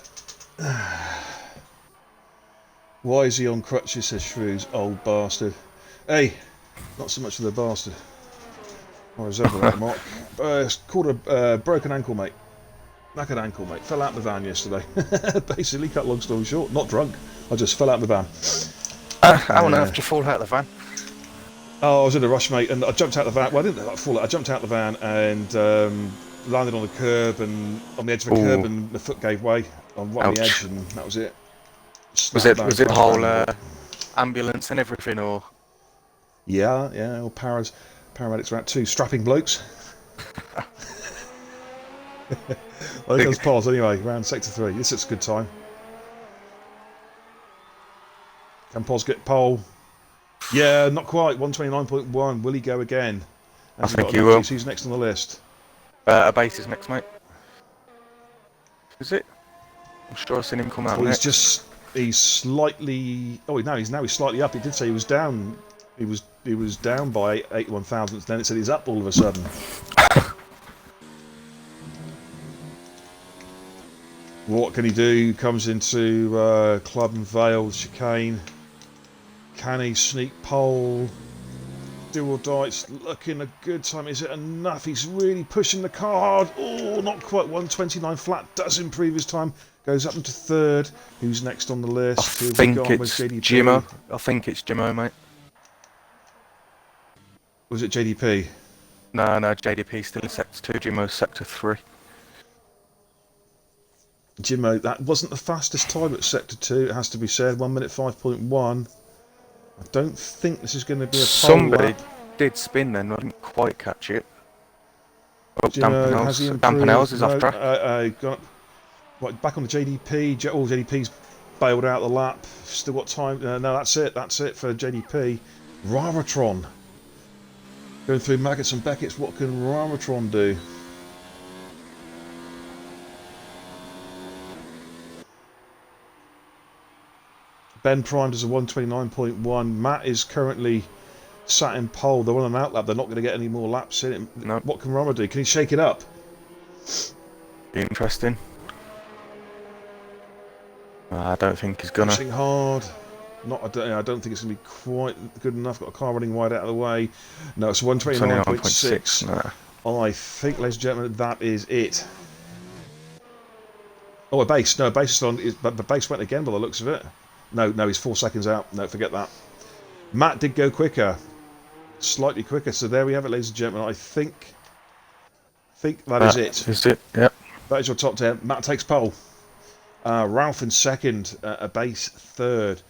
Speaker 2: Why is he on crutches, says Shrews, old bastard. Hey, not so much of the bastard. I was over that, Mark. It's called a broken ankle, mate. Knackered ankle, mate. Fell out the van yesterday. Basically, cut long story short, not drunk. I just fell out the van.
Speaker 1: How on earth did you fall out of the van?
Speaker 2: Oh, I was in a rush, mate, and I jumped out the van. Well, I didn't fall out. I jumped out the van and landed on the curb and on the edge of the curb, and the foot gave way on right on the edge, and that was it.
Speaker 1: Was it the whole ambulance and everything, or?
Speaker 2: Yeah, all paramedics were out too, strapping blokes. I think that's pause anyway, round sector 3. This is a good time. Can pause get pole? Yeah, not quite. 129.1. Will he go again?
Speaker 1: I think he will.
Speaker 2: Who's next on the list?
Speaker 1: A base is next, mate. Is it? I'm sure I've seen him come out next.
Speaker 2: He's slightly. Oh, no, he's slightly up. It did say he was down. He was down by 81 thousandths. Then it said he's up all of a sudden. What can he do? Comes into Club and Vale chicane. Can he sneak pole? Do or die? It's looking a good time. Is it enough? He's really pushing the car hard. Oh, not quite. 129 flat. Does improve his time. Goes up into third. Who's next on the list?
Speaker 1: I think it's Jimmo. I think it's Jimmo, mate.
Speaker 2: Was it JDP?
Speaker 1: No, JDP still in sector 2. Jimmo's sector 3.
Speaker 2: Jimmo, that wasn't the fastest time at sector 2. It has to be said. 1 minute 5.1. I don't think this is going to be a pole
Speaker 1: Somebody
Speaker 2: lap.
Speaker 1: did spin then, I didn't quite catch it. Oh,
Speaker 2: Dampenels
Speaker 1: is off track.
Speaker 2: Right, back on the JDP. JDP's bailed out the lap. Still got time. No, that's it for JDP. Raratron. Going through Maggots and Beckett's. What can Raratron do? Ben Prime does a 129.1. Matt is currently sat in pole. They're on an outlap. They're not going to get any more laps in it.
Speaker 1: No.
Speaker 2: What can Rama do? Can he shake it up?
Speaker 1: Interesting. I don't think he's gonna.
Speaker 2: Pushing hard. I don't think it's going to be quite good enough. Got a car running wide out of the way. No, it's 129.6.
Speaker 1: No.
Speaker 2: I think, ladies and gentlemen, that is it. Oh, a base. No, a base is on. But the base went again by the looks of it. No, he's 4 seconds out. No, forget that. Matt did go quicker. Slightly quicker. So there we have it, ladies and gentlemen. I think that is it.
Speaker 1: Is it? Yep.
Speaker 2: That is your top 10. Matt takes pole. Ralph in second. A base third.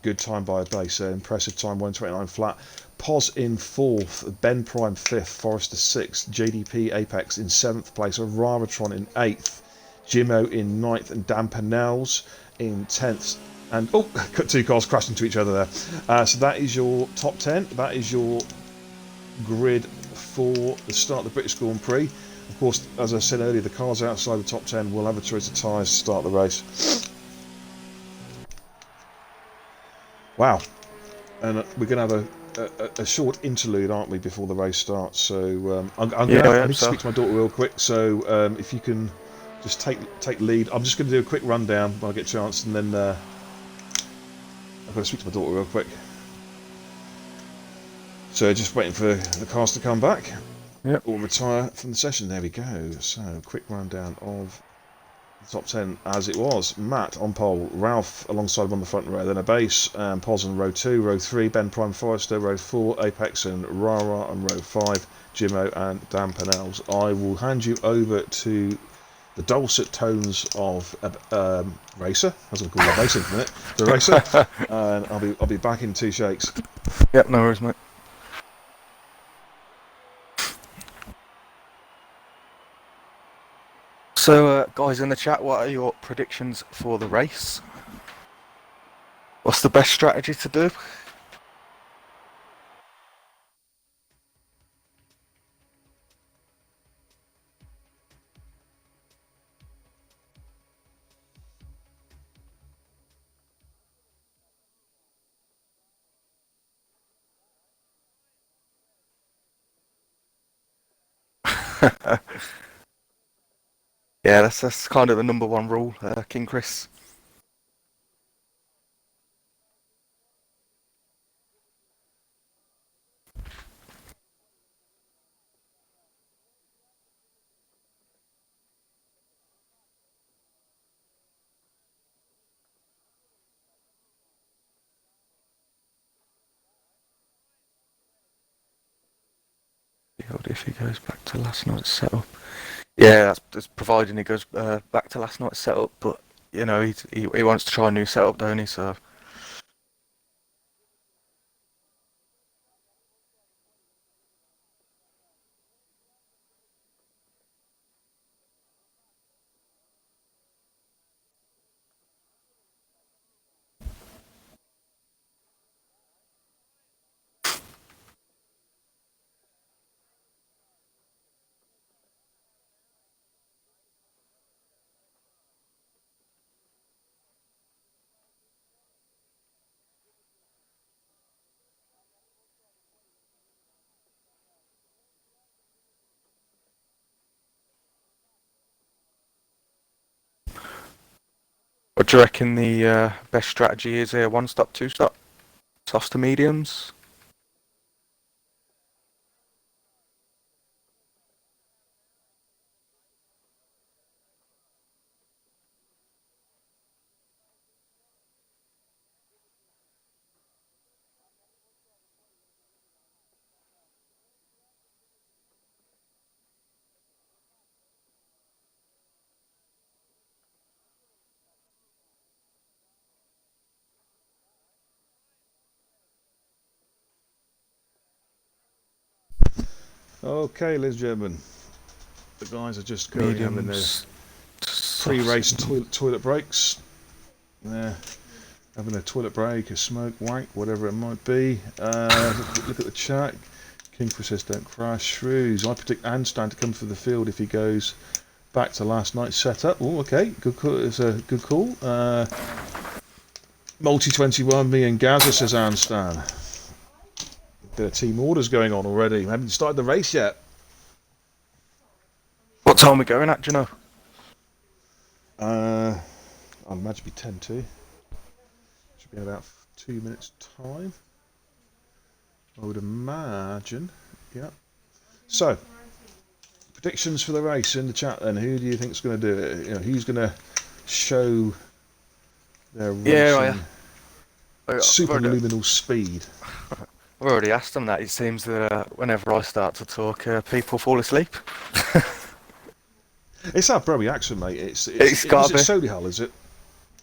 Speaker 2: Good time by a base. Impressive time, 129 flat. Poz in fourth. Ben Prime fifth. Forrester sixth. JDP Apex in seventh place. Raratron in eighth. Jimmo in ninth. And Dan Panels in 10th. And, oh, two cars crashed into each other there. So that is your top 10. That is your grid for the start of the British Grand Prix. Of course, as I said earlier, the cars outside the top 10 will have a choice of tyres to start the race. Wow. And we're going to have a short interlude, aren't we, before the race starts? So I need to speak to my daughter real quick. So if you can just take lead. I'm just going to do a quick rundown when I get a chance, and then I've got to speak to my daughter real quick. So just waiting for the cars to come back.
Speaker 1: Yep.
Speaker 2: Or retire from the session. There we go. So quick rundown of the top 10 as it was. Matt on pole, Ralph alongside him on the front row, then a base, Poz on row 2, row 3, Ben Prime Forrester, row 4, Apex and Rara on row 5, Jimmo and Dan Panels. I will hand you over to the dulcet tones of Racer. I was going to call that racing for a minute. The Racer. And I'll be back in 2 shakes.
Speaker 1: Yep, no worries, mate. So, guys in the chat, what are your predictions for the race? What's the best strategy to do? Yeah, that's kind of the number one rule, King Chris. If he goes back to last night's setup. Yeah, that's providing he goes back to last night's setup, but you know he wants to try a new setup, don't he? So what do you reckon the best strategy is here? One stop, two stop, softs to mediums.
Speaker 2: Okay, ladies and gentlemen, the guys are just currently having their
Speaker 1: Mediums.
Speaker 2: pre-race toilet breaks. Yeah, having a toilet break, a smoke, wank, whatever it might be. Look at the chat. King Chris says don't crash. Shrews. I predict Anstan to come for the field if he goes back to last night's setup. Oh, okay, good call. It's a good call. Multi-21, me and Gaza says Anstan. Bit of team orders going on already. We haven't started the race yet.
Speaker 1: What time are we going at? Do you know?
Speaker 2: I'd imagine it'd be 10-2. Should be in about 2 minutes time. I would imagine. Yeah. So, predictions for the race in the chat then. Who do you think's going to do it? You know, who's going to show their racing superluminal speed?
Speaker 1: I've already asked them that. It seems that whenever I start to talk, people fall asleep.
Speaker 2: It's our Bury accent, mate. It's
Speaker 1: gotta be.
Speaker 2: Solihull, is it?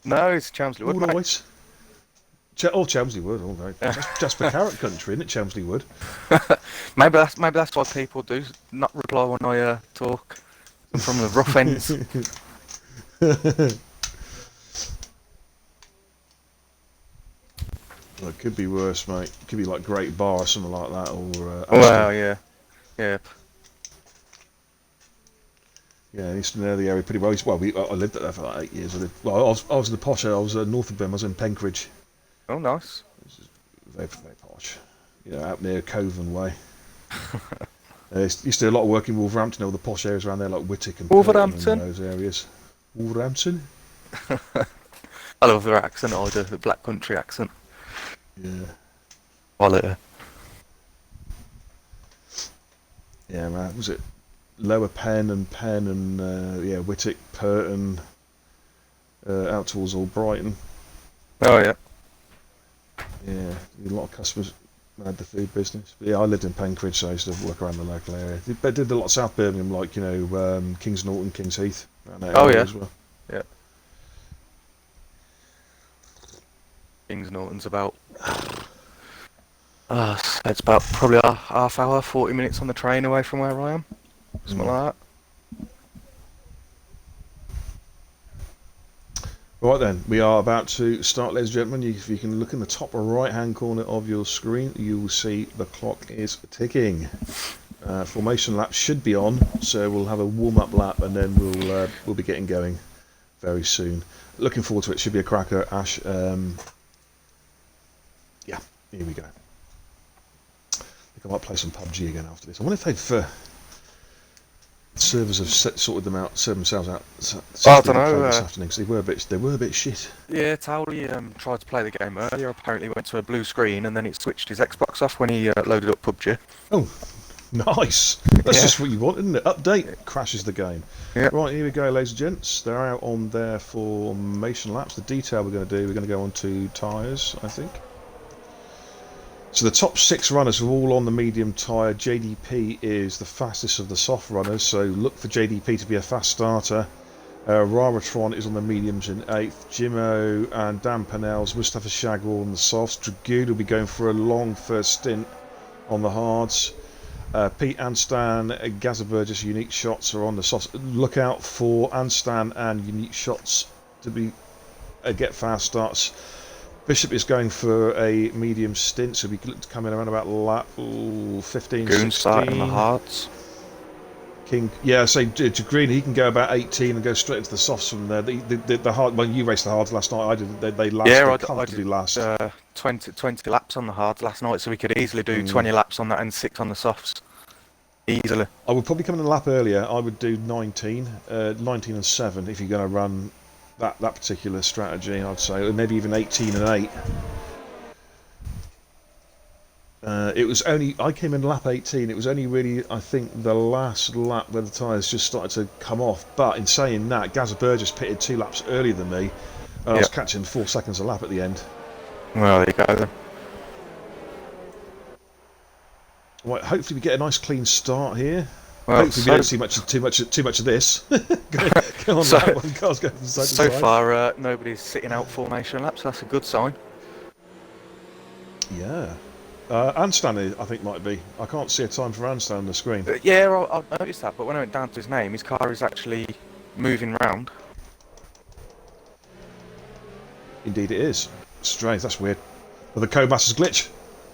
Speaker 1: No, it's Chelmsley Wood, mate.
Speaker 2: Right. Chelmsley Wood, all right. That's the carrot country, isn't it, Chelmsley Wood?
Speaker 1: maybe that's why people do not reply when I talk. I'm from the rough ends.
Speaker 2: Well, it could be worse, mate. It could be like Great Bar or something like that, or
Speaker 1: Well, yeah.
Speaker 2: Yeah, I used to know the area pretty well. I lived there for like 8 years. I was in the posh area. I was north of Birmingham. I was in Penkridge.
Speaker 1: Oh, nice.
Speaker 2: Very, very posh. You know, out near Coven Way. Used to do a lot of work in Wolverhampton. All the posh areas around there, like Whittick and
Speaker 1: Wolverhampton.
Speaker 2: And those areas. Wolverhampton.
Speaker 1: I love their accent. I do the Black Country accent.
Speaker 2: Yeah.
Speaker 1: Quality.
Speaker 2: Yeah, man. Was it Lower Penn and yeah, Whittick, Purton, out towards all Brighton.
Speaker 1: Oh yeah.
Speaker 2: Yeah, a lot of customers had the food business. But yeah, I lived in Penkridge, so I used to work around the local area. Did a lot of South Birmingham, like, you know, Kings Norton, Kings Heath, around that area as well.
Speaker 1: Yeah. Kings Norton's about. It's about probably a half hour, 40 minutes on the train away from where I am. Something like that.
Speaker 2: Right then, we are about to start, ladies and gentlemen. If you can look in the top right-hand corner of your screen, you will see the clock is ticking. Formation lap should be on, so we'll have a warm-up lap and then we'll be getting going very soon. Looking forward to it. Should be a cracker, Ash. Yeah, here we go. I think I might play some PUBG again after this. I wonder if they've servers have sorted them out, sorted themselves out.
Speaker 1: I don't know.
Speaker 2: This afternoon because they were a bit shit.
Speaker 1: Yeah, Towley tried to play the game earlier. Apparently, went to a blue screen and then it switched his Xbox off when he loaded up PUBG.
Speaker 2: Oh, nice. That's just what you want, isn't it? Update crashes the game.
Speaker 1: Yep.
Speaker 2: Right, here we go, ladies and gents. They're out on their formation laps. The detail we're going to do, we're going to go on to tyres, I think. So the top 6 runners are all on the medium tyre. JDP is the fastest of the soft runners, so look for JDP to be a fast starter. RRF1 is on the mediums in 8th. Jimmo and Dan Pennells, Mustafa Shag all on the softs. Dragoon will be going for a long first stint on the hards. Pete Anstan, Gazaburgis, Unique Shots are on the softs. Look out for Anstan and Unique Shots to be get fast starts. Bishop is going for a medium stint, so we look to come in around about lap 15,
Speaker 1: Goon
Speaker 2: 16.
Speaker 1: starting the hards.
Speaker 2: King, yeah, say to Green, he can go about 18 and go straight into the softs from there. The hard, well, you raced the hards last night. I did. They last.
Speaker 1: Yeah,
Speaker 2: I did last.
Speaker 1: 20 laps on the hards last night, so we could easily do 20 laps on that and 6 on the softs. Easily.
Speaker 2: I would probably come in a lap earlier. I would do 19 and 7 if you're going to run that particular strategy. I'd say maybe even 18 and 8. It was only I came in lap 18. It was only really I think the last lap where the tyres just started to come off. But in saying that, Gazaburgis pitted 2 laps earlier than me, and I was catching 4 seconds a lap at the end.
Speaker 1: Well, there you go then.
Speaker 2: Right, hopefully we get a nice clean start here.
Speaker 1: Well,
Speaker 2: hopefully we don't see too much of this. Go on,
Speaker 1: so,
Speaker 2: one car's going from side to
Speaker 1: so
Speaker 2: side.
Speaker 1: far, nobody's sitting out formation laps. So that's a good sign.
Speaker 2: Yeah. Anstan, I think, might be. I can't see a time for Anstan on the screen.
Speaker 1: Yeah, I noticed that, but when I went down to his name, his car is actually moving round.
Speaker 2: Indeed it is. Strange, that's weird. Well, the Codemasters glitch.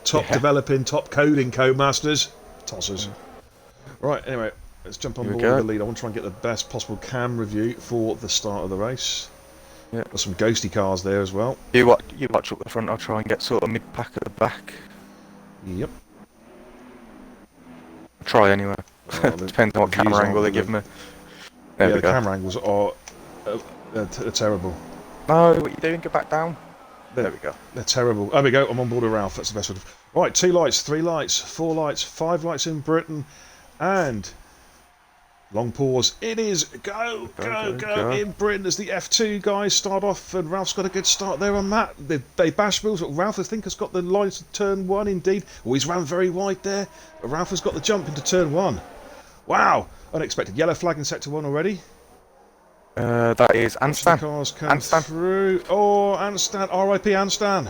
Speaker 2: Top developing, top coding Codemasters. Tossers. Right, anyway, let's jump on board with the lead. I want to try and get the best possible cam review for the start of the race.
Speaker 1: Yeah.
Speaker 2: There's some ghosty cars there as well.
Speaker 1: You watch up the front, I'll try and get sort of mid-pack at the back.
Speaker 2: Yep.
Speaker 1: Try anyway. Depends on what camera angle they give me. There we
Speaker 2: the
Speaker 1: go.
Speaker 2: camera angles are terrible.
Speaker 1: No, what are you doing? Get back down. There we go.
Speaker 2: They're terrible. There we go. I'm on board with Ralph. That's the best one. Right, 2 lights, 3 lights, 4 lights, 5 lights in Britain, and long pause. It is go in Britain as the F2 guys start off, and Ralph's got a good start there on Matt. They bash wheels, but Ralph I think has got the line to turn 1 indeed. Oh, he's ran very wide there, but Ralph has got the jump into turn 1. Wow, unexpected. Yellow flag in sector 1 already.
Speaker 1: That is Anstan.
Speaker 2: Cars come through. Oh, Anstan, R.I.P. Anstan.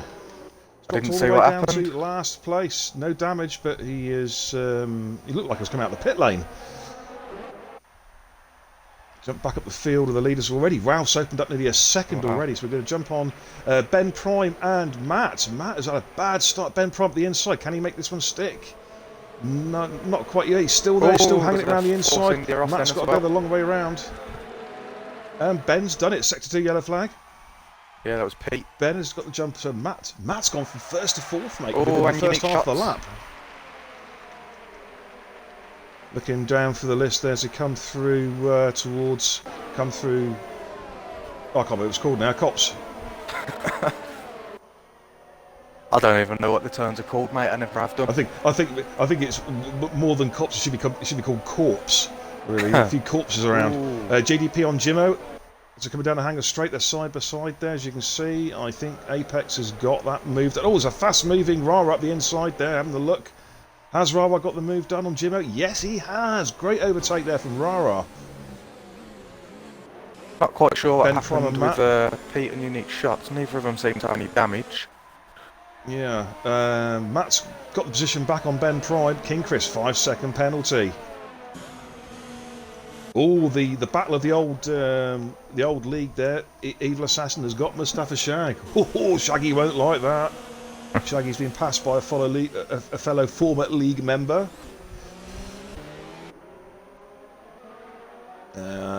Speaker 1: I didn't see what happened.
Speaker 2: Down to last place. No damage, but he is. He looked like he was coming out of the pit lane. Jump back up the field of the leaders already. Ralph's opened up nearly a second already, so we're going to jump on Ben Prime and Matt. Matt has had a bad start. Ben Prime at the inside. Can he make this one stick? No, not quite yet. He's still there, still hanging it around the inside. Matt's got to go the long way round. Ben's done it. Sector 2 yellow flag.
Speaker 1: Yeah, that was Pete.
Speaker 2: Ben has got the jump to Matt. Matt's gone from 1st to 4th, mate.
Speaker 1: Oh,
Speaker 2: and the first half of the lap. Looking down for the list there as he come through Oh, I can't remember what it's called now. Cops.
Speaker 1: I don't even know what the turns are called, mate. I never have done.
Speaker 2: I think it's more than cops. It should be called corpse. Really, a few corpses around. JDP on Jimmo. So coming down the hanger straight, they're side by side there, as you can see. I think Apex has got that moved. Oh, it's a fast-moving Rara up the inside there, having a look. Has Rara got the move done on Jimmo? Yes, he has. Great overtake there from Rara.
Speaker 1: Not quite sure what happened with Pete and Unique Shots. Neither of them seem to have any damage.
Speaker 2: Yeah, Matt's got the position back on Ben Pride. King Chris, 5-second penalty. Oh, the battle of the old league there. Evil Assassin has got Mustafa Shag. Oh, Shaggy won't like that. Shaggy's been passed by a fellow former league member.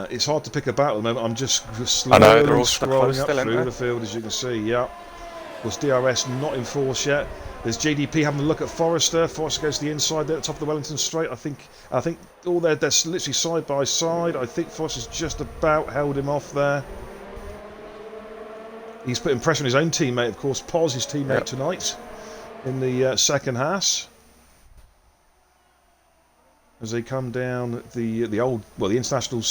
Speaker 2: It's hard to pick a battle at the moment. I'm just slowly scrolling up through the field, as you can see. Yeah. Of course, DRS not in force yet. There's JDP having a look at Forrester. Forrester goes to the inside there at the top of the Wellington Straight. I think all they're literally side by side. I think Forrester's just about held him off there. He's putting pressure on his own teammate, of course, Poz, his teammate tonight, in the second half. As they come down the international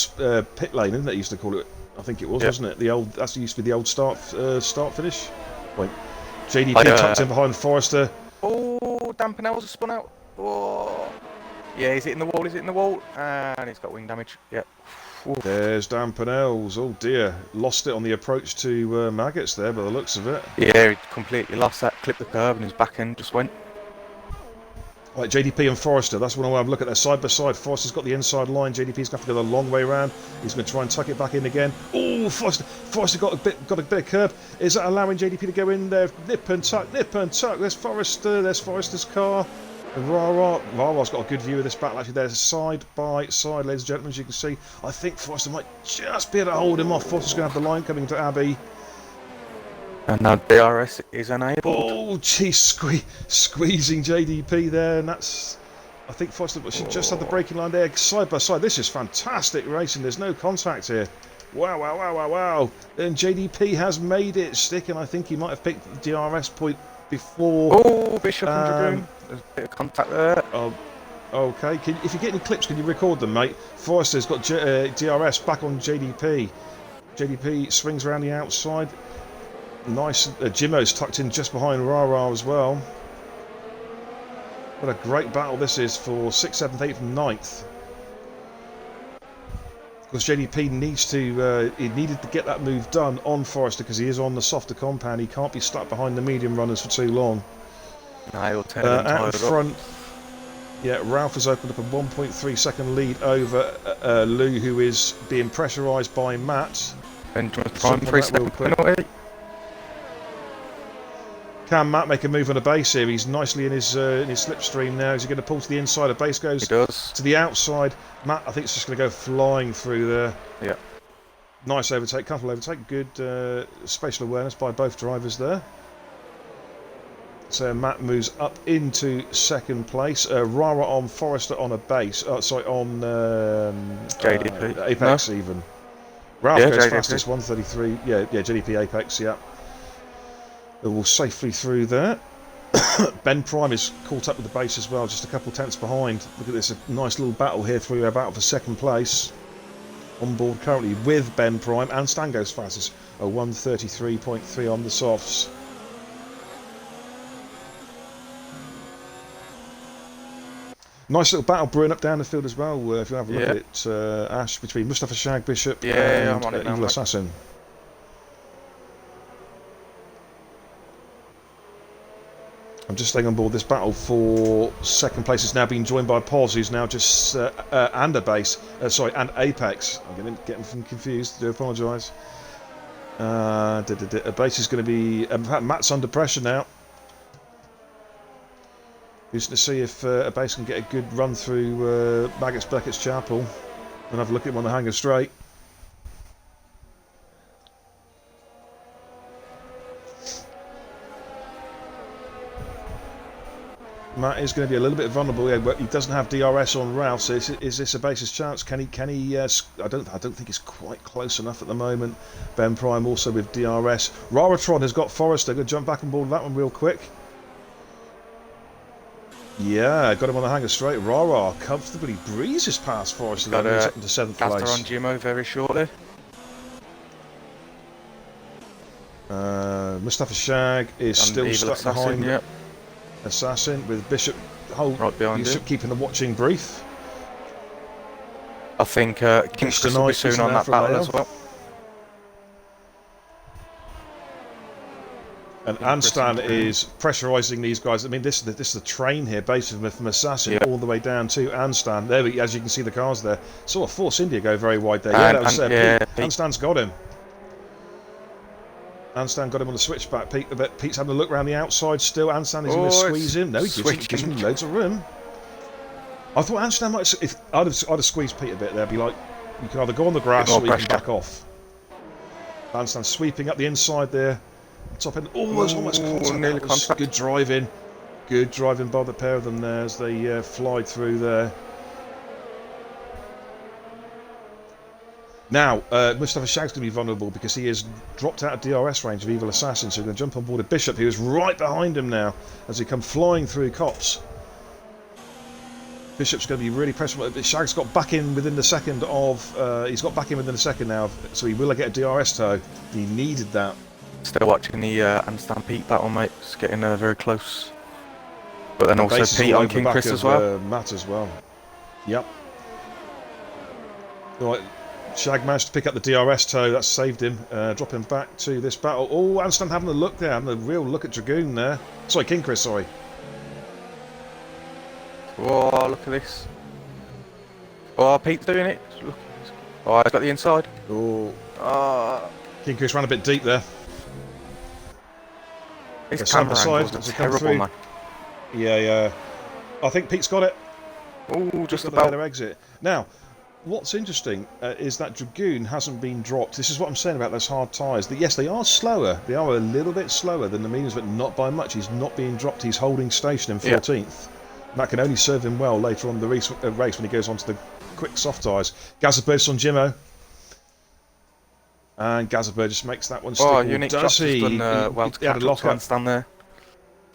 Speaker 2: pit lane, isn't it? They used to call it. I think it was, wasn't it? That used to be the old start finish point. JDP tucked in behind Forrester.
Speaker 1: Oh, Dampenels has spun out. Oh, yeah, is it in the wall? Is it in the wall? And it's got wing damage. Yep. Oof.
Speaker 2: There's Dampenels. Oh dear, lost it on the approach to Maggots there, by the looks of it.
Speaker 1: Yeah, he completely lost that. Clipped the curb and his back end just went.
Speaker 2: Right, JDP and Forrester, that's what I want to look at there side by side. Forrester's got the inside line, JDP's going to have to go the long way around. He's going to try and tuck it back in again. Oh, Forrester got a bit of curb. Is that allowing JDP to go in there? Nip and tuck. There's Forrester's car. And Rara's got a good view of this battle. Actually, there's side by side, ladies and gentlemen, as you can see. I think Forrester might just be able to hold him off. Forrester's going to have the line coming to Abbey.
Speaker 1: And now DRS is enabled.
Speaker 2: Oh, geez, squeezing JDP there, and that's... I think Forrester should just have the braking line there, side by side. This is fantastic racing. There's no contact here. Wow. And JDP has made it stick, and I think he might have picked the DRS point before.
Speaker 1: Oh, Bishop and Dragoon. There's a bit of contact there.
Speaker 2: Okay. If you get any clips, can you record them, mate? Forrester's got DRS back on JDP. JDP swings around the outside. Nice. Jimmo's tucked in just behind Rara as well. What a great battle this is for 6th, 7th, 8th and 9th. Of course, JDP needed to get that move done on Forrester because he is on the softer compound. He can't be stuck behind the medium runners for too long.
Speaker 1: No, he'll turn out
Speaker 2: in front. Yeah, Ralph has opened up a 1.3 second lead over Lou, who is being pressurised by Matt.
Speaker 1: And prime 3 second penalty.
Speaker 2: Can Matt make a move on a base here? He's nicely in his slipstream now. Is he going to pull to the inside? A base goes to the outside. Matt, I think it's just going to go flying through there.
Speaker 1: Yeah.
Speaker 2: Nice overtake, comfortable overtake. Good spatial awareness by both drivers there. So Matt moves up into second place. Rara on Forrester on a base. On
Speaker 1: JDP.
Speaker 2: Apex even. Ralph goes JDP. Fastest, 133. Yeah, JDP Apex, yeah. All safely through there. Ben Prime is caught up with the base as well, just a couple tenths behind. Look at this, a nice little battle here, through our battle for second place. On board currently with Ben Prime, and Stan goes fastest, a 133.3 on the softs. Nice little battle brewing up down the field as well, if you have a look at it, Ash, between Mustafa Shag, Bishop and Evil Assassin. I'm just staying on board this battle for second place. It's now been joined by Poz, who's now just and a base, and Apex. I'm getting confused. I do apologise. A base is going to be. In fact, Matt's under pressure now. Just to see if a base can get a good run through Beckett's Chapel and have a look at him on the hanger straight. Matt is going to be a little bit vulnerable. Yeah, but he doesn't have DRS on Ralph, so is this a base's chance? Can he? I don't think it's quite close enough at the moment. Ben Prime also with DRS. Raratron has got Forrester. Going to jump back on board with that one real quick. Yeah, got him on the hanger straight. Rara comfortably breezes past Forrester. Got up into 7th place.
Speaker 1: On Jimmo very shortly.
Speaker 2: Mustafa Shag is still stuck behind. Assassin with Bishop
Speaker 1: right behind
Speaker 2: Bishop keeping the watching brief.
Speaker 1: I think Kingston will be soon on that battle as well.
Speaker 2: And
Speaker 1: King Chris
Speaker 2: Anstan
Speaker 1: and
Speaker 2: is pressurising these guys. I mean, this is the train here, basically from Assassin all the way down to Anstan. There, as you can see, the cars there. Sort of Force India go very wide there. Yeah, that was Pete. Anstan's got him. Anstan got him on the switchback. Pete's having a look around the outside still. Anstan is going to squeeze him. No, he gives him loads of room. I thought Anstan might. If I'd have squeezed Pete a bit there, be like, you can either go on the grass or you can back off. Anstan sweeping up the inside there. Top end. Oh, there's almost contact. Good driving. Good driving by the pair of them there as they fly through there. Now, Mustafa Shag's going to be vulnerable because he has dropped out of DRS range of Evil Assassin, so he's going to jump on board a Bishop, who is right behind him now as he come flying through cops. Bishop's going to be really pressing. Shag's got back in within the second of. He's got back in within a second now, so he will get a DRS tow. He needed that.
Speaker 1: Still watching the Anstan Pete battle, mate. It's getting very close. But then also Pete on King Chris as well.
Speaker 2: Matt as well. Yep. Right. Shag managed to pick up the DRS tow. That's saved him. Drop him back to this battle. Oh, Anstan having a look there. Having a real look at Dragoon there. Sorry, King Chris, sorry.
Speaker 1: Oh, look at this. Oh, Pete's doing it. Look. Oh, he's got the inside.
Speaker 2: Oh. King Chris ran a bit deep there.
Speaker 1: His camera angles are terrible, man.
Speaker 2: Yeah. I think Pete's got it.
Speaker 1: Oh, just
Speaker 2: about. Better exit. Now, what's interesting is that Dragoon hasn't been dropped. This is what I'm saying about those hard tyres. Yes, they are slower. They are a little bit slower than the mediums, but not by much. He's not being dropped. He's holding station in 14th. Yeah. That can only serve him well later on in the race when he goes onto the quick soft tyres. Gazzaburgis on Jimmo. And Gazzaburgis makes that one stick.
Speaker 1: Oh, Unique Shots has done well to catch up to Anstan there.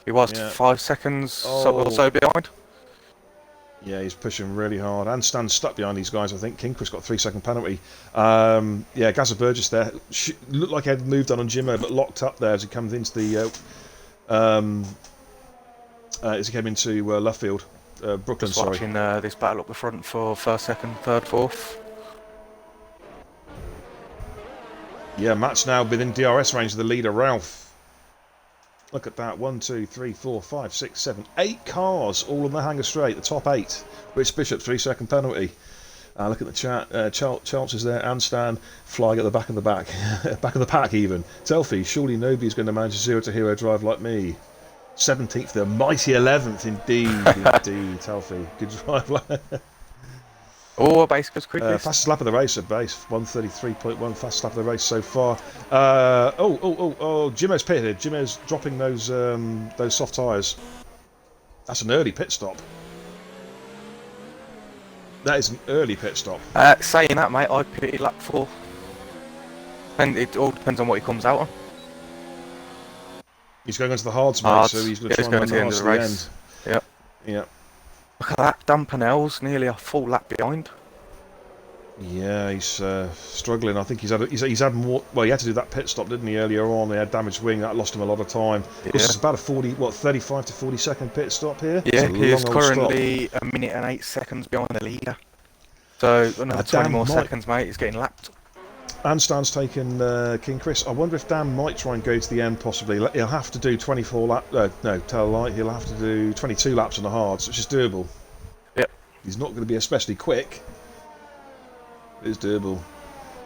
Speaker 1: He was 5 seconds or so behind.
Speaker 2: Yeah, he's pushing really hard. Anstan's stuck behind these guys, I think. King Chris got a 3-second penalty. Yeah, Gazzaburgis there. Looked like he had moved on Jimmo, but locked up there as he comes into the... as he came into Luffield. Brooklyn,
Speaker 1: Just watching this battle up the front for first, second, third, fourth.
Speaker 2: Yeah, Matt's now within DRS range of the leader, Ralph. Look at that. 1, 2, 3, 4, 5, 6, 7, 8 cars all on the hanger straight, the top 8. Rich Bishop, 3-second penalty. Look at the chat. Charles is there. Anstan flying at the back of the back. Back of the pack, even. Telfie, surely nobody's going to manage a 0 to hero drive like me. 17th, the mighty 11th, indeed. Indeed, Telfie. Good drive.
Speaker 1: Oh, base goes quickly.
Speaker 2: Fastest lap of the race at base, 133.1. Fastest lap of the race so far. Jimmo's pitted. Jimmo's dropping those soft tyres. That's an early pit stop. That is an early pit stop.
Speaker 1: Saying that, mate, I pitted lap 4. And it all depends on what he comes out on.
Speaker 2: He's going into the hards, mate, so he's going to try and run the hards to the end.
Speaker 1: Yep.
Speaker 2: Yep.
Speaker 1: Look at that, Dan Pennell's nearly a full lap behind.
Speaker 2: Yeah, he's struggling. I think he's had more. Well, he had to do that pit stop, didn't he, earlier on? He had damaged wing, that lost him a lot of time. Yeah. This is about a 35 to 40 second pit stop here.
Speaker 1: Yeah, he's currently a minute and 8 seconds behind the leader. So another 20 more seconds, mate. He's getting lapped.
Speaker 2: Anstan's taken King Chris. I wonder if Dan might try and go to the end, possibly. He'll have to do 24 laps. No, tell a lie. He'll have to do 22 laps on the hards, which is doable.
Speaker 1: Yep.
Speaker 2: He's not going to be especially quick. It is doable.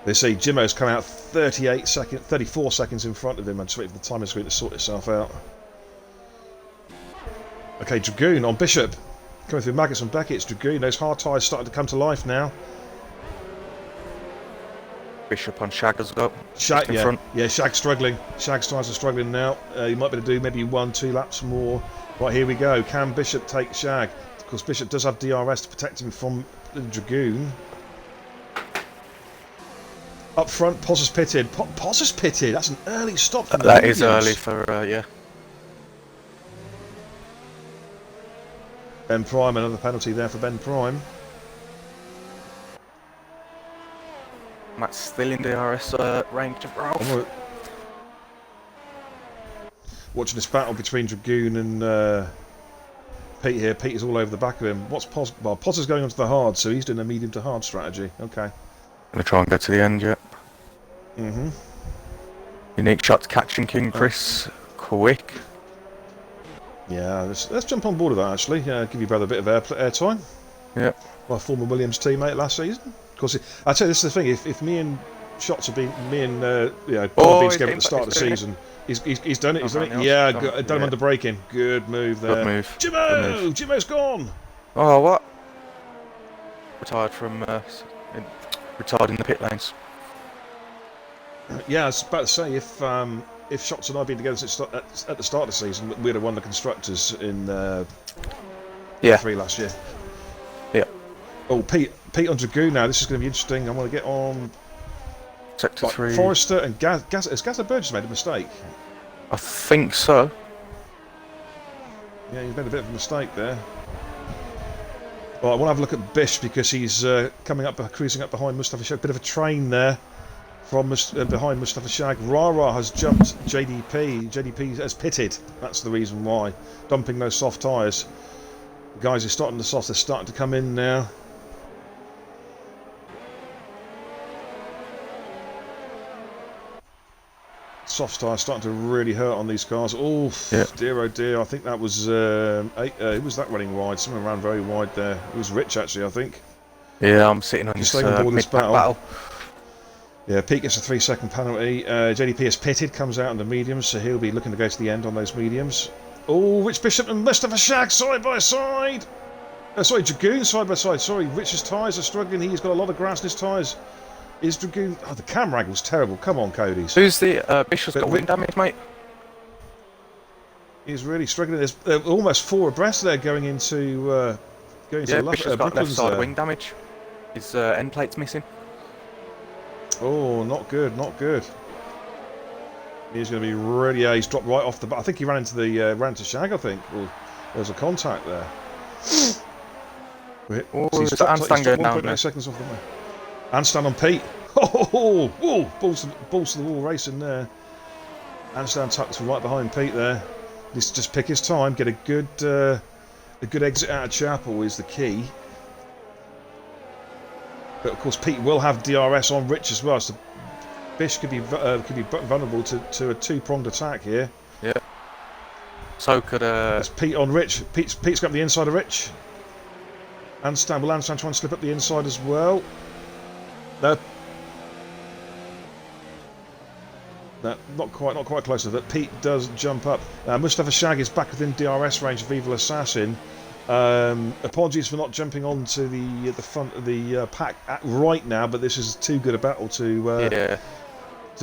Speaker 2: They say Jimmo's come out 34 seconds in front of him. I'm just waiting for the timer screen to sort itself out. Okay, Dragoon on Bishop. Coming through Maggots and Beckett's. Dragoon, those hard tyres starting to come to life now.
Speaker 1: Bishop on Shag as well.
Speaker 2: Shag, yeah, Shag's struggling. Shag's tyres are struggling now. He might be able to do maybe 1-2 laps more. Right, here we go. Can Bishop take Shag? Of course, Bishop does have DRS to protect him from the Dragoon. Up front, Poz has pitted. Poz has pitted. That's an early stop for the
Speaker 1: That is early for, yeah.
Speaker 2: Ben Prime, another penalty there for Ben Prime.
Speaker 1: Matt's still in DRS range of Ralph.
Speaker 2: Watching this battle between Dragoon and Pete here. Pete is all over the back of him. What's Poz? Well, Poz is going onto the hard, so he's doing a medium to hard strategy. Okay.
Speaker 1: Gonna try and go to the end, yeah.
Speaker 2: Mm-hmm.
Speaker 1: Unique Shots catching King Chris quick.
Speaker 2: Yeah, let's jump on board of that actually. Give your brother a bit of air time.
Speaker 1: Yeah.
Speaker 2: My former Williams teammate last season. Of course, I tell you, this is the thing. If me and Shots have been, Bob been together at the start of the season, he's done it. He's done it. Yeah, done him under braking. Good move there.
Speaker 1: Good move.
Speaker 2: Jimmo, Jimmo's gone.
Speaker 1: Oh, what? Retired in the pit lanes.
Speaker 2: Yeah, I was about to say if Shots and I had been together at the start of the season, we'd have won the constructors in three last year.
Speaker 1: Yeah.
Speaker 2: Oh, Pete on Dragoon now. This is going to be interesting. I want to get on
Speaker 1: Sector 3.
Speaker 2: Forrester and Has Gazza Burgess made a mistake?
Speaker 1: I think so.
Speaker 2: Yeah, he's made a bit of a mistake there. Well, I want to have a look at Bish because he's cruising up behind Mustafa Shag. Bit of a train there from behind Mustafa Shag. Rara has jumped JDP. JDP has pitted. That's the reason why. Dumping those soft tyres. The guys are starting the softs. They're starting to come in now. Soft tyres starting to really hurt on these cars. Oh, yeah. Dear oh dear. I think that was who was that running wide? Someone ran very wide there. It was Rich actually, I think.
Speaker 1: Yeah, I'm sitting on this battle.
Speaker 2: Yeah, Pete gets a 3-second penalty. JDP is pitted, comes out on the mediums, so he'll be looking to go to the end on those mediums. Oh, Rich Bishop and Mustafa Shag side by side. Sorry, Dragoon side by side. Sorry, Rich's tyres are struggling. He's got a lot of grass in his tyres. Is Dragoon... Oh, the camera angle's terrible. Come on, Cody's.
Speaker 1: Who's the... Bishop's got wind damage, mate?
Speaker 2: He's really struggling. There's almost 4 abreast there going into the left.
Speaker 1: Bishop's got left side wing damage. His end plate's missing.
Speaker 2: Oh, not good, not good. He's going to be really... Yeah, he's dropped right off the... I think he ran into Shag, I think. Or there's a contact there.
Speaker 1: He's dropped
Speaker 2: 1.9 seconds off the way. Handstand on Pete. Oh, balls to the wall racing there. Handstand tucked right behind Pete there. Needs to just pick his time, get a good exit out of Chapel is the key. But of course, Pete will have DRS on Rich as well, so Bish could be vulnerable to a 2-pronged attack here.
Speaker 1: Yeah. So could
Speaker 2: It's Pete on Rich. Pete's got the inside of Rich. Handstand. Will Handstand try and slip up the inside as well? No, not quite close enough. But Pete does jump up. Mustafa Shag is back within DRS range of Evil Assassin. Apologies for not jumping onto the front of the pack right now, but this is too good a battle to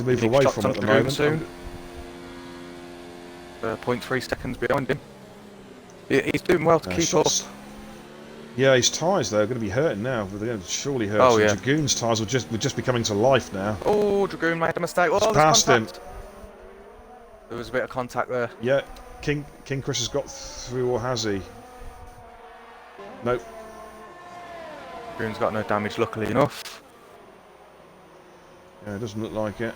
Speaker 2: move away from at the moment. Soon.
Speaker 1: 0.3 seconds behind him. He's doing well to keep up.
Speaker 2: Yeah, his tyres though are going to be hurting now. They're going to surely hurt.
Speaker 1: Oh, yeah.
Speaker 2: Dragoon's tyres will just be coming to life now.
Speaker 1: Oh, Dragoon made a mistake. Oh,
Speaker 2: past him.
Speaker 1: There was a bit of contact there.
Speaker 2: Yeah, King Chris has got through, or has he? Nope.
Speaker 1: Dragoon's got no damage, luckily enough.
Speaker 2: Yeah, it doesn't look like it.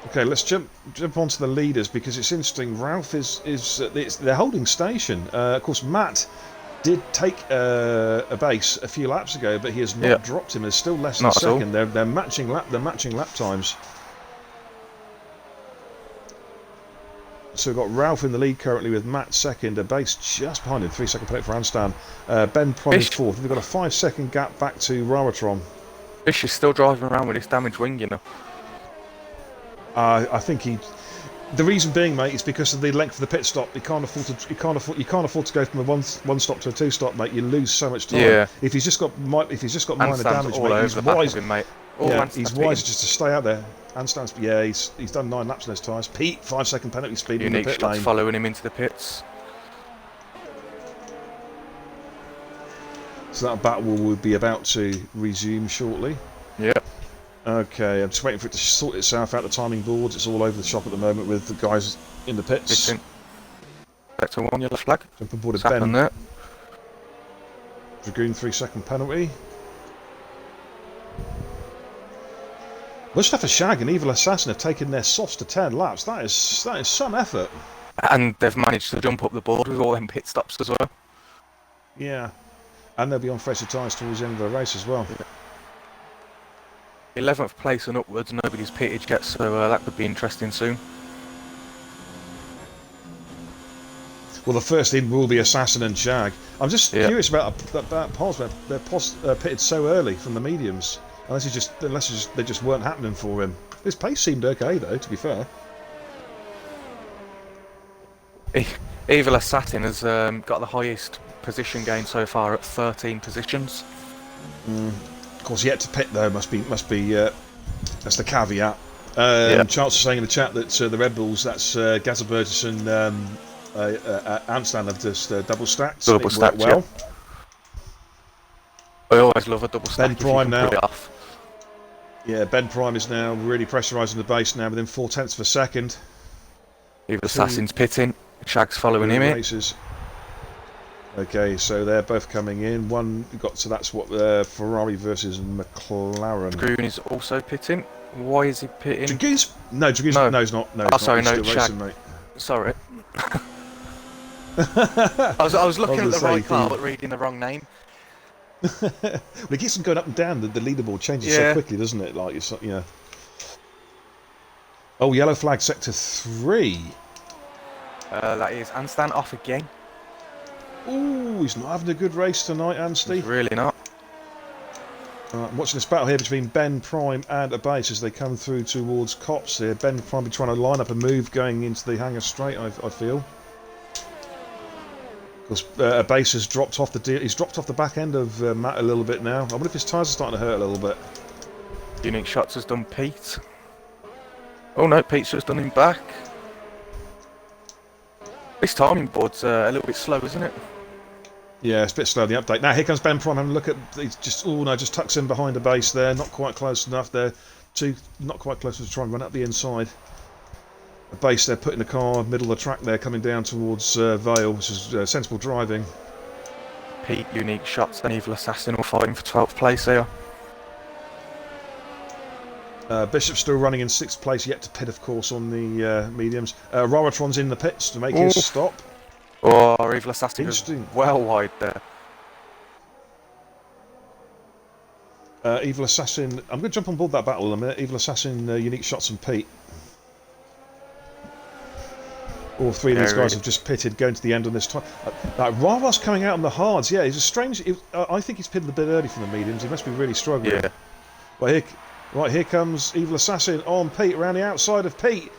Speaker 2: Okay, let's jump onto the leaders because it's interesting. Ralph they're holding station. Of course, Matt did take a base a few laps ago, but he has not dropped him. There's still less than a second. They're matching lap times. So we've got Ralph in the lead currently with Matt second, a base just behind him, 3-second penalty for handstand. Ben Prime is fourth. We've got a 5-second gap back to Raratron.
Speaker 1: Bish is still driving around with his damaged wing, you know.
Speaker 2: I think the reason being, mate, is because of the length of the pit stop. You can't afford to go from a one stop to a 2-stop, mate. You lose so much time.
Speaker 1: Yeah.
Speaker 2: If he's just got minor damage, mate, he's wise. He's wise just to stay out there. Handstands. Yeah, he's done 9 laps on those tyres. Pete, 5-second penalty speed in the pit lane.
Speaker 1: Following him into the pits.
Speaker 2: So that battle will be about to resume shortly.
Speaker 1: Yep.
Speaker 2: Okay, I'm just waiting for it to sort itself out. The timing boards, it's all over the shop at the moment with the guys in the pits.
Speaker 1: Sector 1, yellow flag.
Speaker 2: Jump on board of Ben.
Speaker 1: There.
Speaker 2: Dragoon 3-second penalty. Mustafa Shag and Evil Assassin have taken their softs to 10 laps. That is some effort.
Speaker 1: And they've managed to jump up the board with all them pit stops as well.
Speaker 2: Yeah, and they'll be on fresher tyres towards the end of the race as well.
Speaker 1: 11th place and upwards, nobody's pitted yet, so that could be interesting soon.
Speaker 2: Well, the first in will be Assassin and Shag. I'm just
Speaker 1: Yeah.
Speaker 2: curious about Pols. They're pitted so early from the mediums. Unless they just weren't happening for him. His pace seemed okay though, to be fair.
Speaker 1: Evil Assassin has got the highest position gain so far at 13 positions.
Speaker 2: Of course, yet to pit though must be that's the caveat.
Speaker 1: Yeah.
Speaker 2: Charles was saying in the chat that the Red Bulls, that's Gazabertus and Amstan have just double stacked.
Speaker 1: Double
Speaker 2: It worked
Speaker 1: stacked,
Speaker 2: well.
Speaker 1: I always love a double stack.
Speaker 2: Ben
Speaker 1: if you
Speaker 2: Prime
Speaker 1: can
Speaker 2: now.
Speaker 1: pull it off.
Speaker 2: Yeah, Ben Prime is now really pressurising the base now within 0.4 of a second.
Speaker 1: Evil Assassin's pitting. Shag's following him in.
Speaker 2: Races. Okay, so they're both coming in. One got so that's what Ferrari versus McLaren.
Speaker 1: Dragoon is also pitting. Why is he pitting?
Speaker 2: Dragoon's no, Dragoon's
Speaker 1: No.
Speaker 2: no, he's not. No,
Speaker 1: Oh,
Speaker 2: he's
Speaker 1: sorry,
Speaker 2: not.
Speaker 1: no,
Speaker 2: He's still
Speaker 1: Shag.
Speaker 2: racing, mate.
Speaker 1: Sorry. I was looking at the
Speaker 2: say,
Speaker 1: right car but reading the wrong name.
Speaker 2: Well, it keeps on going up and down. The leaderboard changes
Speaker 1: Yeah.
Speaker 2: so quickly, doesn't it? Like it's yeah. Oh, yellow flag sector 3.
Speaker 1: That is Anstan off again.
Speaker 2: Ooh, he's not having a good race tonight, Anstey.
Speaker 1: He's really not.
Speaker 2: I'm watching this battle here between Ben Prime and Abase as they come through towards Cops here. Ben Prime be trying to line up a move going into the hangar straight, I feel. Because Abase has dropped off he's dropped off the back end of Matt a little bit now. I wonder if his tyres are starting to hurt a little bit.
Speaker 1: Unique Shots has done Pete. Oh no, Pete's just done him back. This timing board's a little bit slow, isn't it?
Speaker 2: Yeah, it's a bit slow the update. Now here comes Ben Prime having a look at. He's just just tucks in behind the base there. Not quite close enough there. Not quite close enough to try and run up the inside. The base there, putting the car middle of the track there, coming down towards Vale, which is sensible driving.
Speaker 1: Pete, Unique Shots, and Evil Assassin all fighting for 12th place here.
Speaker 2: Bishop's still running in 6th place, yet to pit, of course, on the mediums. RRF1's in the pits to make his stop.
Speaker 1: Or Evil Assassin is
Speaker 2: Interesting.
Speaker 1: well wide there.
Speaker 2: Evil Assassin, I'm going to jump on board that battle in a minute. Evil Assassin, Unique Shots and Pete. All three of these guys have just pitted, going to the end on this time. Rava's coming out on the hards. Yeah, he's a strange. I think he's pitted a bit early from the mediums. He must be really struggling.
Speaker 1: Yeah.
Speaker 2: Right, here comes Evil Assassin on Pete, around the outside of Pete.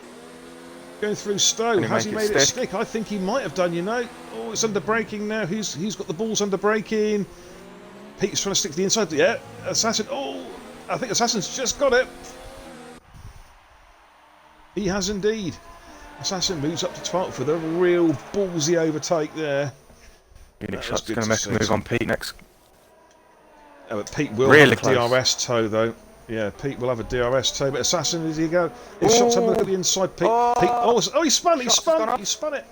Speaker 2: Going through Stowe. Has he made it stick? I think he might have done, you know. Oh, it's under braking now. Who's got the balls under braking? Pete's trying to stick to the inside. Yeah, Assassin. Oh, I think Assassin's just got it. He has indeed. Assassin moves up to 12th with a real ballsy overtake there.
Speaker 1: Unique Shots going to make a move on Pete next.
Speaker 2: But Pete will
Speaker 1: Really
Speaker 2: have a DRS tow though. Yeah, Pete will have a DRS tow, but Assassin, as he go, his shots have a look at the inside. Pete, he spun it.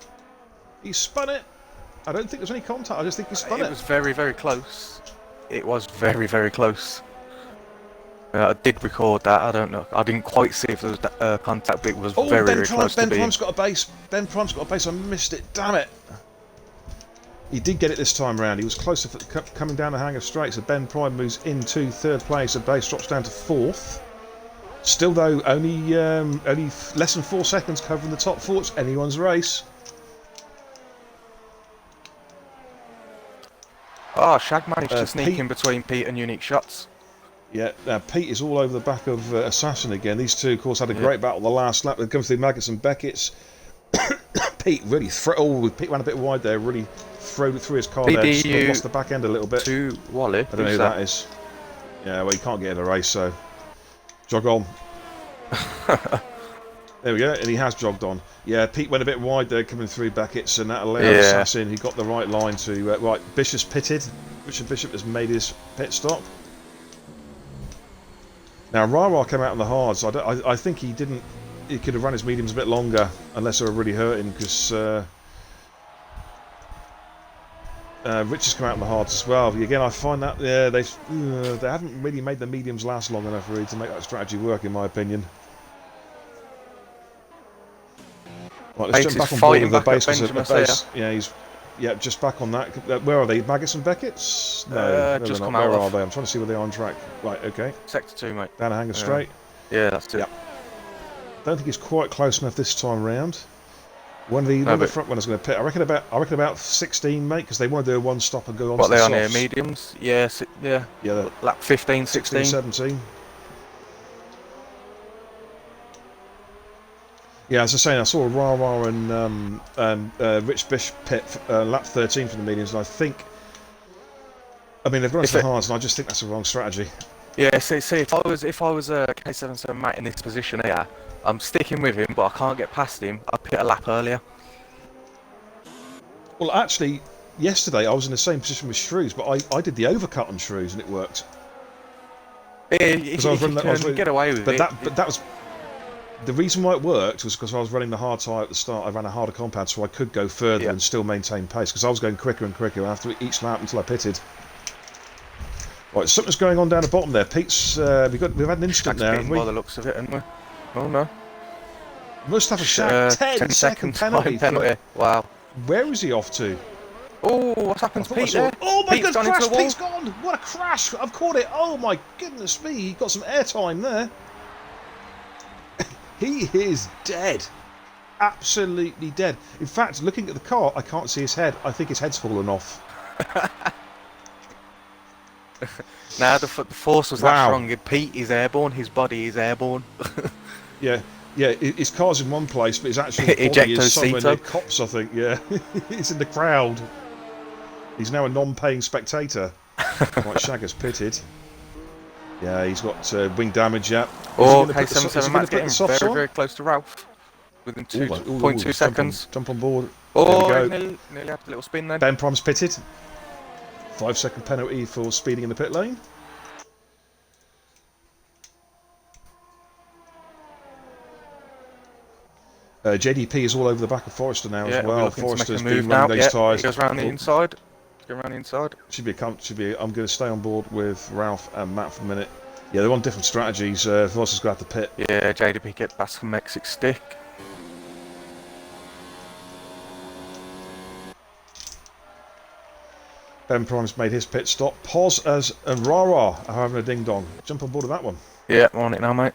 Speaker 2: He spun it. I don't think there's any contact. I just think he spun it.
Speaker 1: It was very, very close. It was very, very close. I did record that. I don't know. I didn't quite see if there was contact, but it was very, very close to being.
Speaker 2: Ben Prime's got a base. Ben Prime's got a base. I missed it. Damn it. He did get it this time round. He was closer coming down the hangar straight. So Ben Prime moves into 3rd place. The base drops down to 4th. Still though, only less than 4 seconds covering the top 4. It's anyone's race.
Speaker 1: Oh, Shag managed to sneak in between Pete and Unique Shots.
Speaker 2: Yeah, now Pete is all over the back of Assassin again. These two, of course, had a great battle the last lap. They come through Maggots and Beckett's. Pete really Pete ran a bit wide there. Really threw his car there. Just lost the back end a little bit.
Speaker 1: To Wally.
Speaker 2: I don't know who that is. Yeah, well, you can't get in a race, so jog on. There we go, and he has jogged on. Yeah, Pete went a bit wide there coming through Beckett's, and that allowed Assassin. He got the right line to right. Bishop's pitted. Richard Bishop has made his pit stop. Now Rara came out on the hard, so I think he didn't. He could have run his mediums a bit longer, unless they were really hurting, because Rich has come out on the hards as well. Again, I find that they haven't really made the mediums last long enough really to make that strategy work, in my opinion. Right, let's jump back on board with the base. Yeah, yeah, just back on that. Where are they? Maggots and Beckett's? No, no,
Speaker 1: just
Speaker 2: they're
Speaker 1: come
Speaker 2: not.
Speaker 1: out
Speaker 2: Where
Speaker 1: of
Speaker 2: are they? I'm trying to see where they are on track. Right, okay.
Speaker 1: Sector 2, mate.
Speaker 2: Down a hanger straight.
Speaker 1: Yeah, that's it.
Speaker 2: Yep. Don't think it's quite close enough this time round. One of the front runners going to pit. I reckon about 16, mate, because they want to do a one stop and go on.
Speaker 1: What
Speaker 2: to the
Speaker 1: they
Speaker 2: softs.
Speaker 1: on here? Mediums? Yes, yeah.
Speaker 2: Yeah,
Speaker 1: Lap 15, 16.
Speaker 2: 17. Yeah, as I was saying, I saw Rara and Rich Bish pit lap 13 for the mediums, and I think, I mean, they've run so hard, and I just think that's the wrong strategy.
Speaker 1: Yeah, see, if I was a K77 Matt in this position here, I'm sticking with him, but I can't get past him. I'd pit a lap earlier.
Speaker 2: Well, actually, yesterday I was in the same position with Shrews, but I did the overcut on Shrews, and it worked.
Speaker 1: Yeah, if you can get away with it.
Speaker 2: But that was... The reason why it worked was because I was running the hard tyre at the start. I ran a harder compound, so I could go further and still maintain pace, because I was going quicker and quicker after each lap until I pitted. Right, something's going on down the bottom there. Pete's... we've had an incident there, haven't we?
Speaker 1: By the looks of it, haven't we? Oh, no.
Speaker 2: Must have a Shag 10-second penalty.
Speaker 1: Wow.
Speaker 2: Where is he off to?
Speaker 1: Oh, what's happened to Pete there?
Speaker 2: Oh my
Speaker 1: Pete's
Speaker 2: god, crash!
Speaker 1: into the
Speaker 2: Pete's gone! What a crash! I've caught it! Oh my goodness me, he got some airtime there. He is dead. Absolutely dead. In fact, looking at the car, I can't see his head. I think his head's fallen off.
Speaker 1: Now the force was that strong. Pete is airborne. His body is airborne.
Speaker 2: Yeah, his car's in one place, but his actual body is somewhere near cops, I think. Yeah, he's in the crowd. He's now a non-paying spectator. Right, Shagger's pitted. Yeah, he's got wing damage. Yeah.
Speaker 1: Oh, K77 Matt's getting very close to Ralph. Within 2.2 seconds.
Speaker 2: Jump on board.
Speaker 1: Oh, there we go. Nearly had a little spin there.
Speaker 2: Ben Prime's pitted. 5-second penalty for speeding in the pit lane. JDP is all over the back of Forrester now as well. Forrester's been running those tyres.
Speaker 1: He goes round the inside. Go around the inside.
Speaker 2: Should be. I'm going to stay on board with Ralph and Matt for a minute. Yeah, they're on different strategies. Forrester's going to have to pit.
Speaker 1: Yeah, JDP get past the Mexic stick.
Speaker 2: Ben Prime's made his pit stop. Poz and Rara are having a ding dong. Jump on board with that one.
Speaker 1: Yeah, I'm on it now, mate.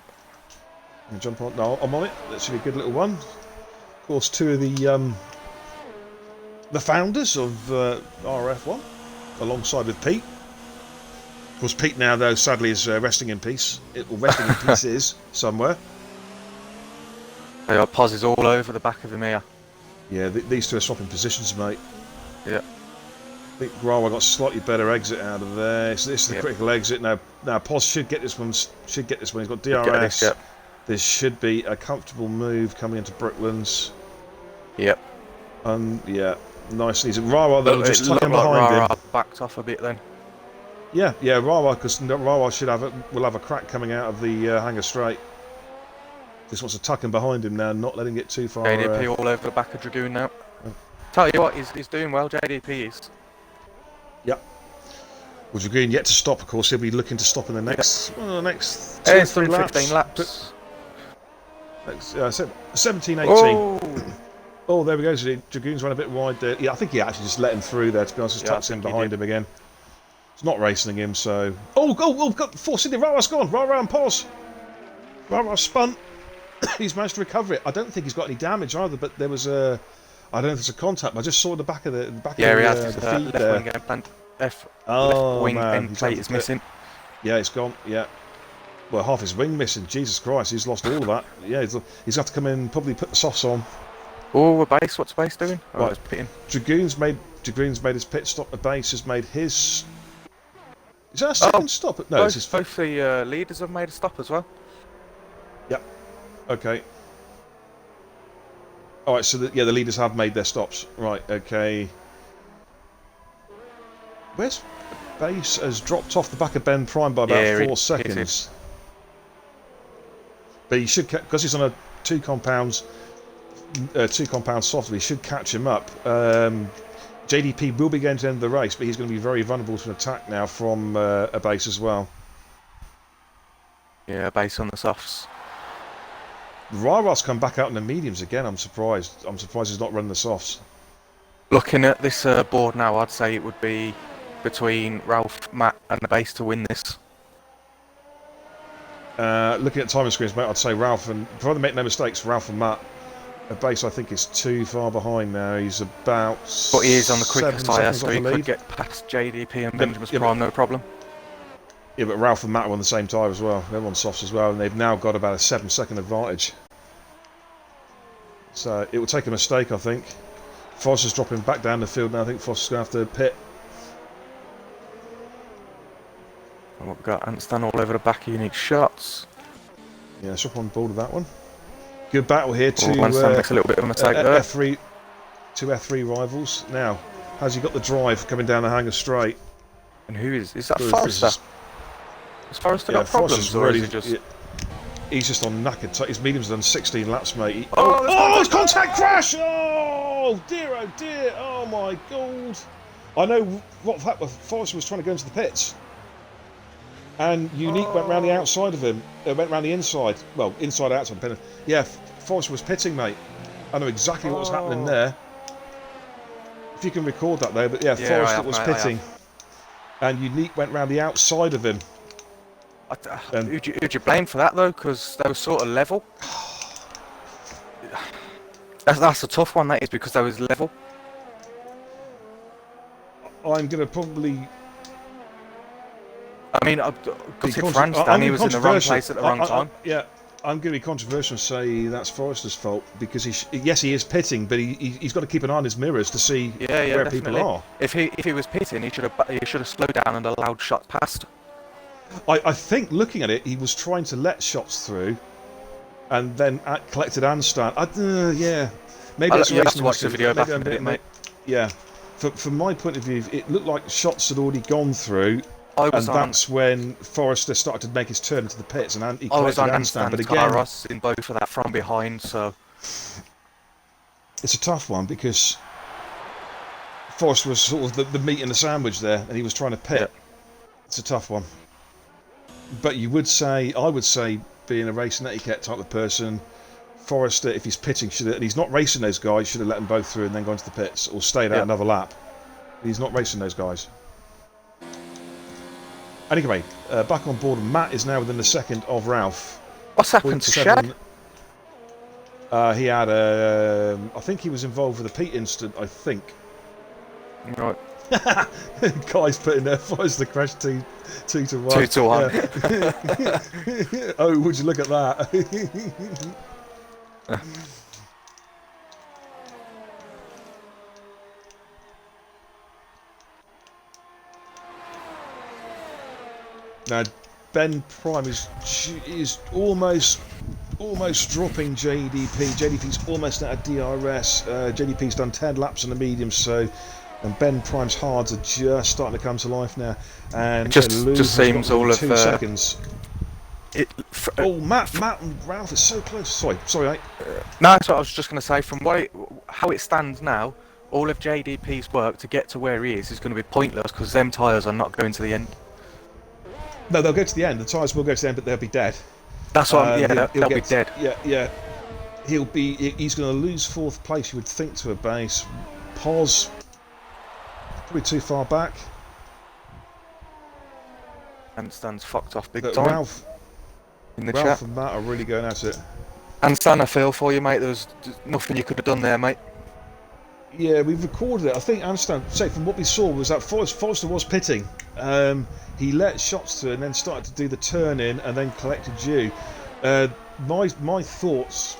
Speaker 2: Jump on. No, I'm on it. That should be a good little one. Of course, two of the founders of RRF1, alongside with Pete. Of course, Pete now, though, sadly, is resting in peace. Resting in pieces somewhere.
Speaker 1: Yeah, Poz is all over the back of him here.
Speaker 2: Yeah, these two are swapping positions, mate.
Speaker 1: Yeah.
Speaker 2: I think Rawa got a slightly better exit out of there. So this is the critical exit. Now Poz should get this one. He's got DRS. This should be a comfortable move coming into Brooklands.
Speaker 1: Yep.
Speaker 2: Yeah, nice and easy. Rawa, they'll just tuck him behind him.
Speaker 1: Backed off a bit then.
Speaker 2: Yeah, Rawa, because Rawa will have a crack coming out of the hanger straight. Just wants to tuck him behind him now, not let him get too far.
Speaker 1: JDP all over the back of Dragoon now. Tell you what, he's doing well. JDP is.
Speaker 2: Yep. Well, Dragoon yet to stop, of course. He'll be looking to stop in the next
Speaker 1: 15 laps.
Speaker 2: 17, 18. Oh, there we go. So Dragoon's run a bit wide there. Yeah, I think he actually just let him through there, to be honest. Just tucks him behind him again. It's not racing him, so... got forced into Rara's gone. Rara and Poz. Rara spun. He's managed to recover it. I don't think he's got any damage either, but there was a... I don't know if it's a contact, but I just saw the back of the feed there.
Speaker 1: Left wing end plate is missing.
Speaker 2: Yeah, it's gone. Yeah. Well, half his wing missing. Jesus Christ, he's lost all of that. Yeah, he's got to come in and probably put the softs on.
Speaker 1: Oh, a base. What's base doing?
Speaker 2: Right, it's pitting. Dragoon's made his pit stop. The base has made his. Is that a second stop? No,
Speaker 1: both the leaders have made a stop as well.
Speaker 2: Yep. Okay. All right, so the leaders have made their stops. Right, okay. Where's base has dropped off the back of Ben Prime by about 4 seconds. But he should, because he's on a two compound soft, he should catch him up. JDP will be going to the end of the race, but he's going to be very vulnerable to an attack now from a base as well.
Speaker 1: Yeah, base on the softs.
Speaker 2: Rara's come back out in the mediums again. I'm surprised. I'm surprised he's not running the softs.
Speaker 1: Looking at this board now, I'd say it would be between Ralph, Matt, and the base to win this.
Speaker 2: Looking at timing screens, mate, I'd say Ralph and, provided they make no mistakes, Ralph and Matt. Base, I think, is too far behind now. He's about.
Speaker 1: But he is on the quicker
Speaker 2: 7
Speaker 1: tyre,
Speaker 2: seconds
Speaker 1: so
Speaker 2: off
Speaker 1: he
Speaker 2: the
Speaker 1: could
Speaker 2: lead.
Speaker 1: get past JDP and Benjamin's
Speaker 2: yeah,
Speaker 1: Prime, no problem.
Speaker 2: Yeah, but Ralph and Matt are on the same tyre as well. They're on softs as well, and they've now got about a 7-second advantage. So it will take a mistake, I think. Foster's dropping back down the field now. I think Foster's going to have to pit.
Speaker 1: And we've got Anstan all over the back, unique shots.
Speaker 2: Yeah, let's jump on board with that one. Good battle here.
Speaker 1: Anstan makes a little bit of a mistake there.
Speaker 2: Two F3 rivals. Now, has he got the drive coming down the hanger straight?
Speaker 1: And who is that? Forrester? Has Forrester got problems, or is he just...
Speaker 2: He's just on knackered. His medium's done 16 laps, mate.
Speaker 1: Oh,
Speaker 2: it's contact crash! Oh dear, oh my god! I know what Forrester was trying to go into the pits, and Unique went round the outside of him. Went round the inside. Well, inside outside. Depending. Yeah, Forrester was pitting, mate. I know exactly what was happening there. If you can record that though, but yeah, Forrester was pitting, and Unique went round the outside of him.
Speaker 1: Who'd you blame for that though? Because they were sort of level. That's a tough one, that is, because they was level.
Speaker 2: I'm going to probably...
Speaker 1: I mean, because if Ranstan, he was in the wrong place at the wrong time.
Speaker 2: Yeah, I'm going to be controversial and say that's Forrester's fault, because yes, he is pitting, but he's got to keep an eye on his mirrors to see where definitely. People are. If
Speaker 1: he was pitting, he should have slowed down and allowed shots past.
Speaker 2: I think looking at it, he was trying to let shots through, and then collected Anstan. Yeah, maybe
Speaker 1: I'll have to watch the video back in a bit, mate.
Speaker 2: Yeah, from my point of view, it looked like shots had already gone through, and that's when Forrester started to make his turn into the pits, and he collected Anstan. But again,
Speaker 1: in both of that from behind, so
Speaker 2: it's a tough one because Forrester was sort of the meat in the sandwich there, and he was trying to pit. Yeah. It's a tough one. But I would say, being a racing etiquette type of person, Forrester, if he's pitting, and he's not racing those guys, should have let them both through and then gone to the pits, or stayed out another lap. He's not racing those guys. Anyway, back on board, Matt is now within the second of Ralph.
Speaker 1: What's happened to Shad?
Speaker 2: He had I think he was involved with a Pete incident, I think.
Speaker 1: Right.
Speaker 2: Guys putting their fires the crash 2 to 1.
Speaker 1: 2 to 1.
Speaker 2: Yeah. Oh, would you look at that? Now Ben Prime is almost dropping JDP. JDP's almost out of DRS. JDP's done 10 laps on the medium, so. And Ben Prime's hards are just starting to come to life now, and
Speaker 1: it just seems all of
Speaker 2: 2 seconds. Matt and Ralph is so close. Sorry, mate.
Speaker 1: No, that's what I was just going to say. From how it stands now, all of JDP's work to get to where he is going to be pointless because them tyres are not going to the end.
Speaker 2: No, they'll go to the end. The tyres will go to the end, but they'll be dead.
Speaker 1: That's what. They'll be dead.
Speaker 2: Yeah. He's going to lose 4th place. You would think to a base. Pos. Probably too far back.
Speaker 1: Handstand's fucked off big time.
Speaker 2: Ralph and Matt are really going at it.
Speaker 1: Handstand, I feel for you, mate. There's nothing you could have done there, mate.
Speaker 2: Yeah, we've recorded it. I think Handstand, from what we saw, was that Forrester was pitting. He let shots through and then started to do the turn in and then collected you. My thoughts.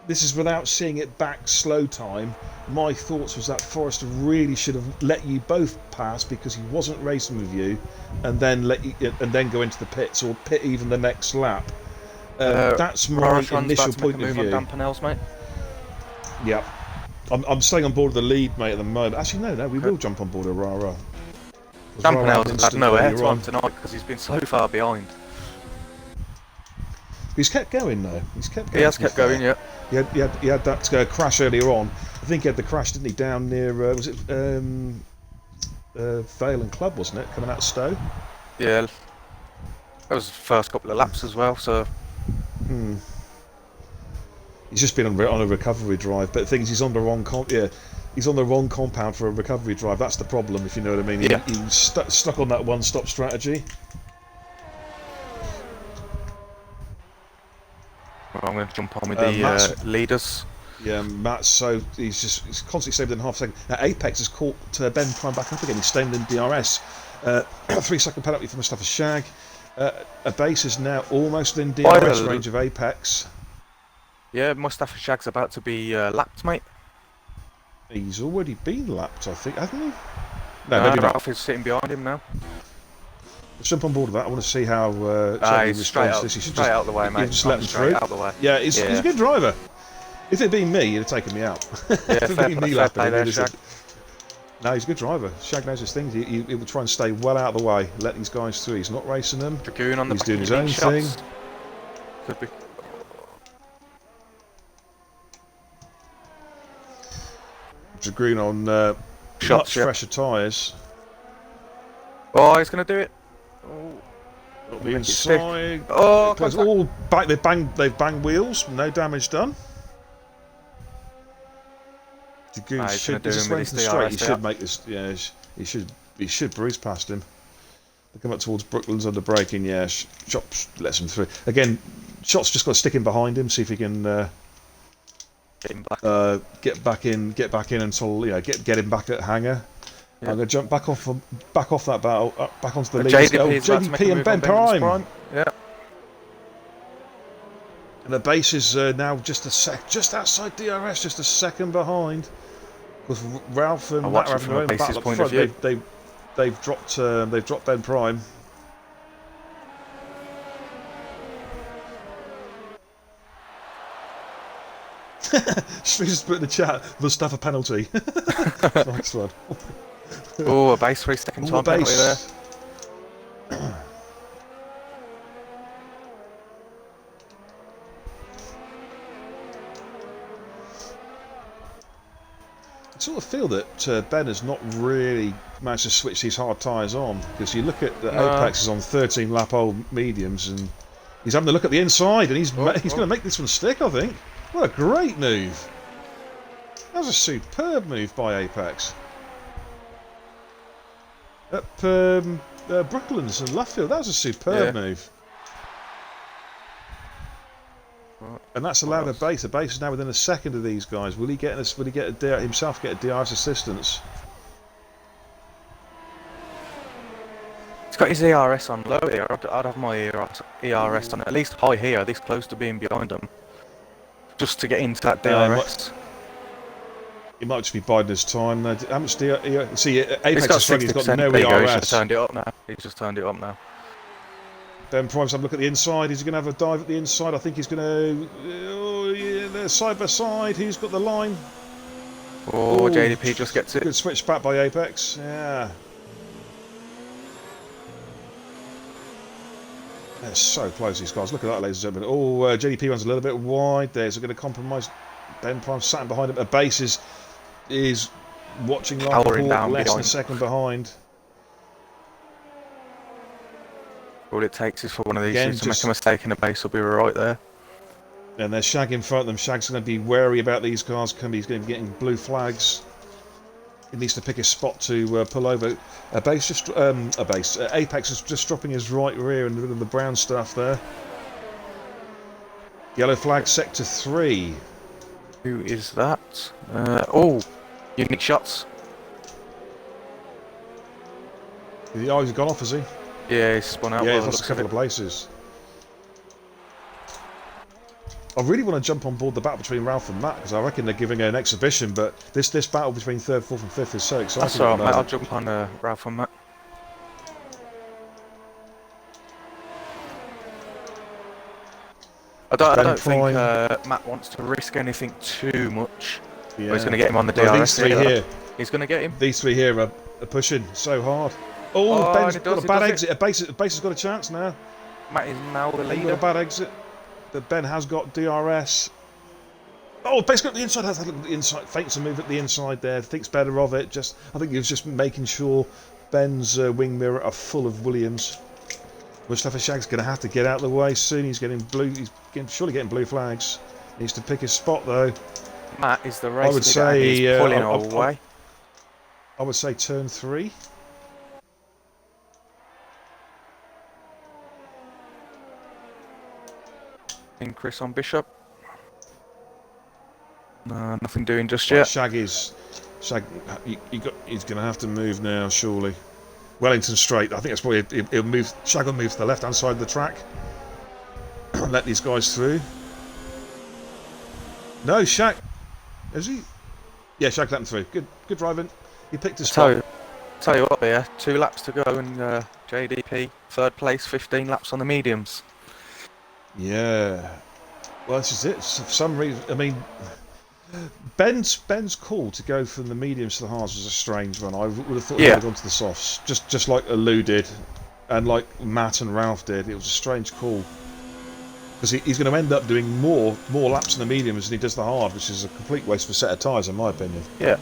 Speaker 2: This is without seeing it back slow time. My thoughts was that Forrester really should have let you both pass because he wasn't racing with you, and then go into the pits or pit even the next lap. That's my initial point of view.
Speaker 1: Panels, mate.
Speaker 2: Yeah, I'm staying on board of the lead, mate, at the moment. Actually, no, we will jump on board of RRF.
Speaker 1: Campanel's had no airtime tonight because he's been so far behind.
Speaker 2: He's kept going though.
Speaker 1: He has kept going, yeah.
Speaker 2: He had that crash earlier on. I think he had the crash, didn't he, down near was it Vale and Club, wasn't it, coming out of Stowe?
Speaker 1: Yeah, that was the first couple of laps as well. So
Speaker 2: he's just been on a recovery drive, but the thing is, he's on the wrong he's on the wrong compound for a recovery drive. That's the problem, if you know what I mean.
Speaker 1: Yeah.
Speaker 2: He's stuck on that one-stop strategy.
Speaker 1: Well, I'm going to jump on with the leaders.
Speaker 2: Yeah, Matt's he's constantly saved within half a second. Now Apex has caught Ben Prime back up again. He's staying in DRS. 3-second penalty for Mustafa Shag. A base is now almost in DRS range of Apex.
Speaker 1: Yeah, Mustafa Shag's about to be lapped, mate.
Speaker 2: He's already been lapped, I think, hasn't he?
Speaker 1: No,
Speaker 2: maybe not.
Speaker 1: Ralph is sitting behind him now.
Speaker 2: Let's jump on board with that. I want to see how
Speaker 1: he's straight out, straight out the way, mate.
Speaker 2: Just let him through.
Speaker 1: Out the way.
Speaker 2: Yeah, he's a good driver. If it'd been me, he'd have taken me out.
Speaker 1: Yeah,
Speaker 2: if it'd been me lapping him,
Speaker 1: Shag.
Speaker 2: No, he's a good driver. Shag knows his things. He will try and stay well out of the way, let these guys through. He's not racing them.
Speaker 1: Dragoon on the
Speaker 2: He's doing his own thing.
Speaker 1: Could be.
Speaker 2: Dragoon on
Speaker 1: Shots,
Speaker 2: much fresher tyres.
Speaker 1: Oh, he's going to do it.
Speaker 2: The inside.
Speaker 1: Oh,
Speaker 2: all back. They've banged wheels. No damage done. Dragoon should just went straight. He should make this. Yeah, he should breeze past him. They come up towards Brooklands under braking. Yeah, Shots lets him through again. Shots just got to stick in behind him. See if he can get back in until get him back at hangar. Yeah. I'm going to jump back off that battle, back onto the lead. JDP and Ben Prime.
Speaker 1: Yeah.
Speaker 2: And the base is now just outside DRS, just a second behind. With Ralph and Matt having their own battle up front. They've dropped Ben Prime. Just put in the chat, Mustafa penalty. Nice one.
Speaker 1: Oh, a base 3-second time penalty there.
Speaker 2: I sort of feel that Ben has not really managed to switch these hard tyres on, because you look at the Apex is on 13 lap old mediums and he's having a look at the inside and he's going to make this one stick, I think. What a great move. That was a superb move by Apex. Up Brooklands and Luffield, that was a superb move. And that's allowed a base. The base is now within a second of these guys. Will he get himself get a DRS assistance?
Speaker 1: He's got his ERS on low here. I'd have my ERS on at least high here, this close to being behind him, just to get into that DRS.
Speaker 2: He might just be biding his time. How much DRS? See, Apex is saying he's got no ERS.
Speaker 1: He's just turned it up now. He's just turned it up now.
Speaker 2: Ben Prime's having a look at the inside. Is he going to have a dive at the inside? I think he's going to... Oh, yeah, they're side by side. Who's got the line?
Speaker 1: Oh, JDP just gets it.
Speaker 2: Good switch back by Apex. Yeah. They're so close, these guys. Look at that, ladies and gentlemen. Oh, JDP runs a little bit wide there. So going to compromise. Ben Prime sat behind him. A base is watching like a hawk, less than a second behind.
Speaker 1: All it takes is for one of these to make a mistake and the base will be right there.
Speaker 2: And there's Shag in front of them. Shag's going to be wary about these cars. He's going to be getting blue flags. He needs to pick a spot to pull over. Apex is just dropping his right rear in the middle of the brown stuff there. Yellow flag, sector 3.
Speaker 1: Who is that? Oh, unique shots.
Speaker 2: Oh, he's gone off, has he?
Speaker 1: Yeah, he's spun out.
Speaker 2: Yeah, he's lost a couple of places. I really want to jump on board the battle between Ralph and Matt, because I reckon they're giving an exhibition, but this battle between 3rd, 4th and 5th is so exciting.
Speaker 1: That's alright, mate. I'll jump on Ralph and Matt. I don't think Matt wants to risk anything too much. Yeah. But he's going to get him on the DRS.
Speaker 2: These three here.
Speaker 1: He's going to get him.
Speaker 2: These three here are pushing so hard. Oh, Ben's got a bad exit. A base has got a chance now.
Speaker 1: Matt is now the leader.
Speaker 2: He's got a bad exit. But Ben has got DRS. Oh, Ben's got the inside. Has a look at the inside. Fakes a move at the inside there. Thinks better of it. I think he was just making sure Ben's wing mirror are full of Williams. Mustafa Shag's going to have to get out of the way soon. He's surely getting blue flags. Needs to pick his spot though.
Speaker 1: Matt is the
Speaker 2: I
Speaker 1: race
Speaker 2: would
Speaker 1: leader and he's
Speaker 2: say,
Speaker 1: pulling away.
Speaker 2: I would say turn 3.
Speaker 1: In Chris on Bishop. No, nothing doing just
Speaker 2: Right,
Speaker 1: yet.
Speaker 2: Shaggy's... he's going to have to move now, surely. Wellington straight. I think that's probably... He'll move... Shag will move to the left-hand side of the track. Let these guys through. No, Shag... Is he? Yeah, Shag let him through. Good driving. He picked his spot.
Speaker 1: Tell you what, here, 2 laps to go, and JDP 3rd place, 15 laps on the mediums.
Speaker 2: Yeah. Well, this is it. For some reason, I mean, Ben's call to go from the mediums to the hards was a strange one. I would have thought he would have gone to the softs, just like Lou did, and like Matt and Ralph did. It was a strange call because he's going to end up doing more laps in the mediums than he does the hard, which is a complete waste of a set of tyres, in my opinion.
Speaker 1: Yeah.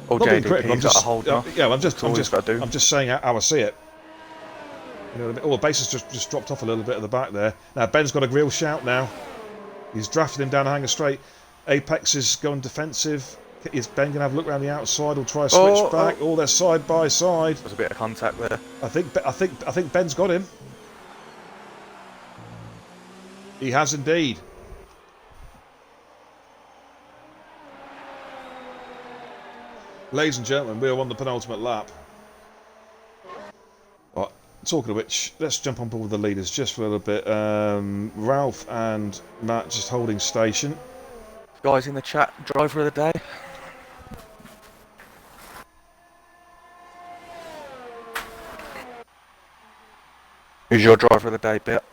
Speaker 1: Or
Speaker 2: Not being critical,
Speaker 1: JDP's got a hold off.
Speaker 2: Yeah, I'm just saying how I see it. You know, the base has just dropped off a little bit at the back there. Now Ben's got a real shout now. He's drafted him down a hanger straight. Apex is going defensive. Is Ben going to have a look around the outside or try a switch back? Oh, they're side by side.
Speaker 1: There's a bit of contact there.
Speaker 2: I think Ben's got him. He has indeed. Ladies and gentlemen, we are on the penultimate lap. Right, talking of which, let's jump on board with the leaders just for a little bit. Ralph and Matt just holding station.
Speaker 1: Guys in the chat, driver of the day. Who's your driver of the day, Bit?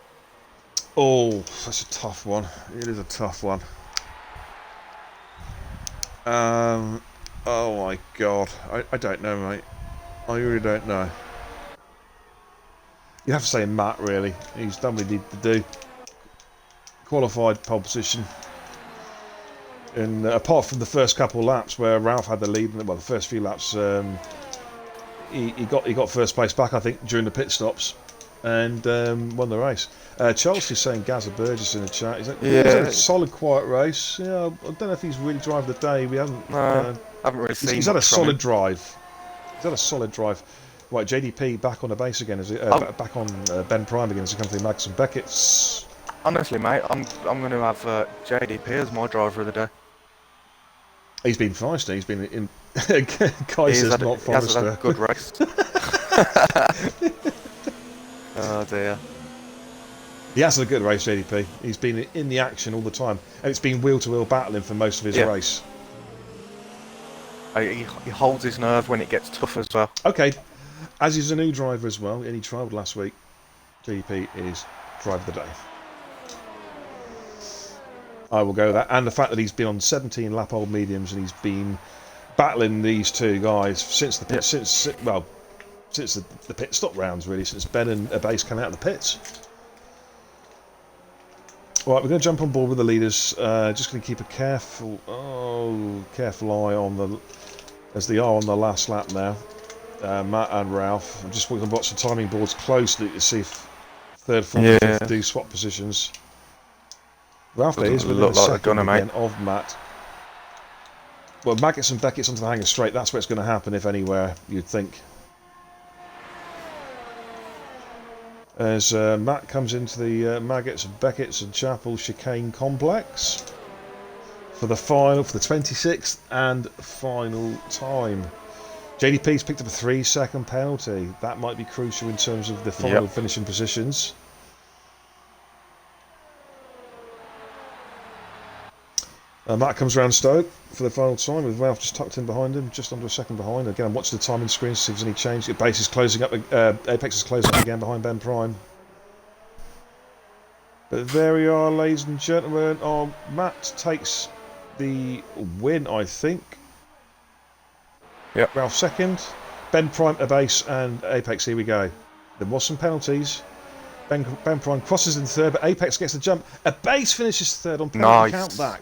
Speaker 2: Oh, that's a tough one. It is a tough one. Oh my god. I don't know, mate. I really don't know. You have to say Matt, really. He's done what he needed to do. Qualified pole position. And apart from the first couple of laps where Ralph had the lead, well, the first few laps, he got first place back, I think, during the pit stops, and won the race. Chelsea's saying Gazza Burgess in the chat. He's had a solid, quiet race. Yeah, I don't know if he's really driving the day. We haven't.
Speaker 1: Haven't really seen.
Speaker 2: He's had a solid drive. He's had a solid drive. Right, JDP back on the base again. Back on Ben Prime again as he comes to Max and Beckett's.
Speaker 1: Honestly, mate, I'm going to have JDP as my driver of the day.
Speaker 2: He's been feisty. He's been in. Kaiser's not Forrester. He has had
Speaker 1: a good race. Oh dear.
Speaker 2: He has had a good race, JDP. He's been in the action all the time, and it's been wheel-to-wheel battling for most of his race.
Speaker 1: He holds his nerve when it gets tough as well.
Speaker 2: Okay, as he's a new driver as well, and he travelled last week, JDP is driver of the day. I will go with that, and the fact that he's been on 17 lap old mediums and he's been battling these two guys since the pit, since the pit stop rounds, really, since Ben and Abase came out of the pits. Right, we're going to jump on board with the leaders. Just going to keep a careful eye on the, as they are on the last lap now. Matt and Ralph. I'm just going to watch the timing boards closely to see if third, fourth, and fifth do swap positions. Ralph there is within a second again of Matt. Well, Maggots and Beckett's onto the hanger straight. That's where it's going to happen, if anywhere, you'd think. As Matt comes into the Maggots and Beckett's and Chapel chicane complex for the final, for the 26th and final time. JDP's picked up a 3-second penalty. That might be crucial in terms of the final finishing positions. Matt comes round Stoke for the final time with Ralph just tucked in behind him, just under a second behind. Again, I'm watching the timing screen to see if there's any change. The base is closing up, Apex is closing up again behind Ben Prime. But there we are, ladies and gentlemen. Oh, Matt takes the win, I think.
Speaker 1: Yep.
Speaker 2: Ralph second. Ben Prime, Abase, and Apex, here we go. There was some penalties. Ben Prime crosses in third, but Apex gets the jump. Abase finishes third on penalty countback.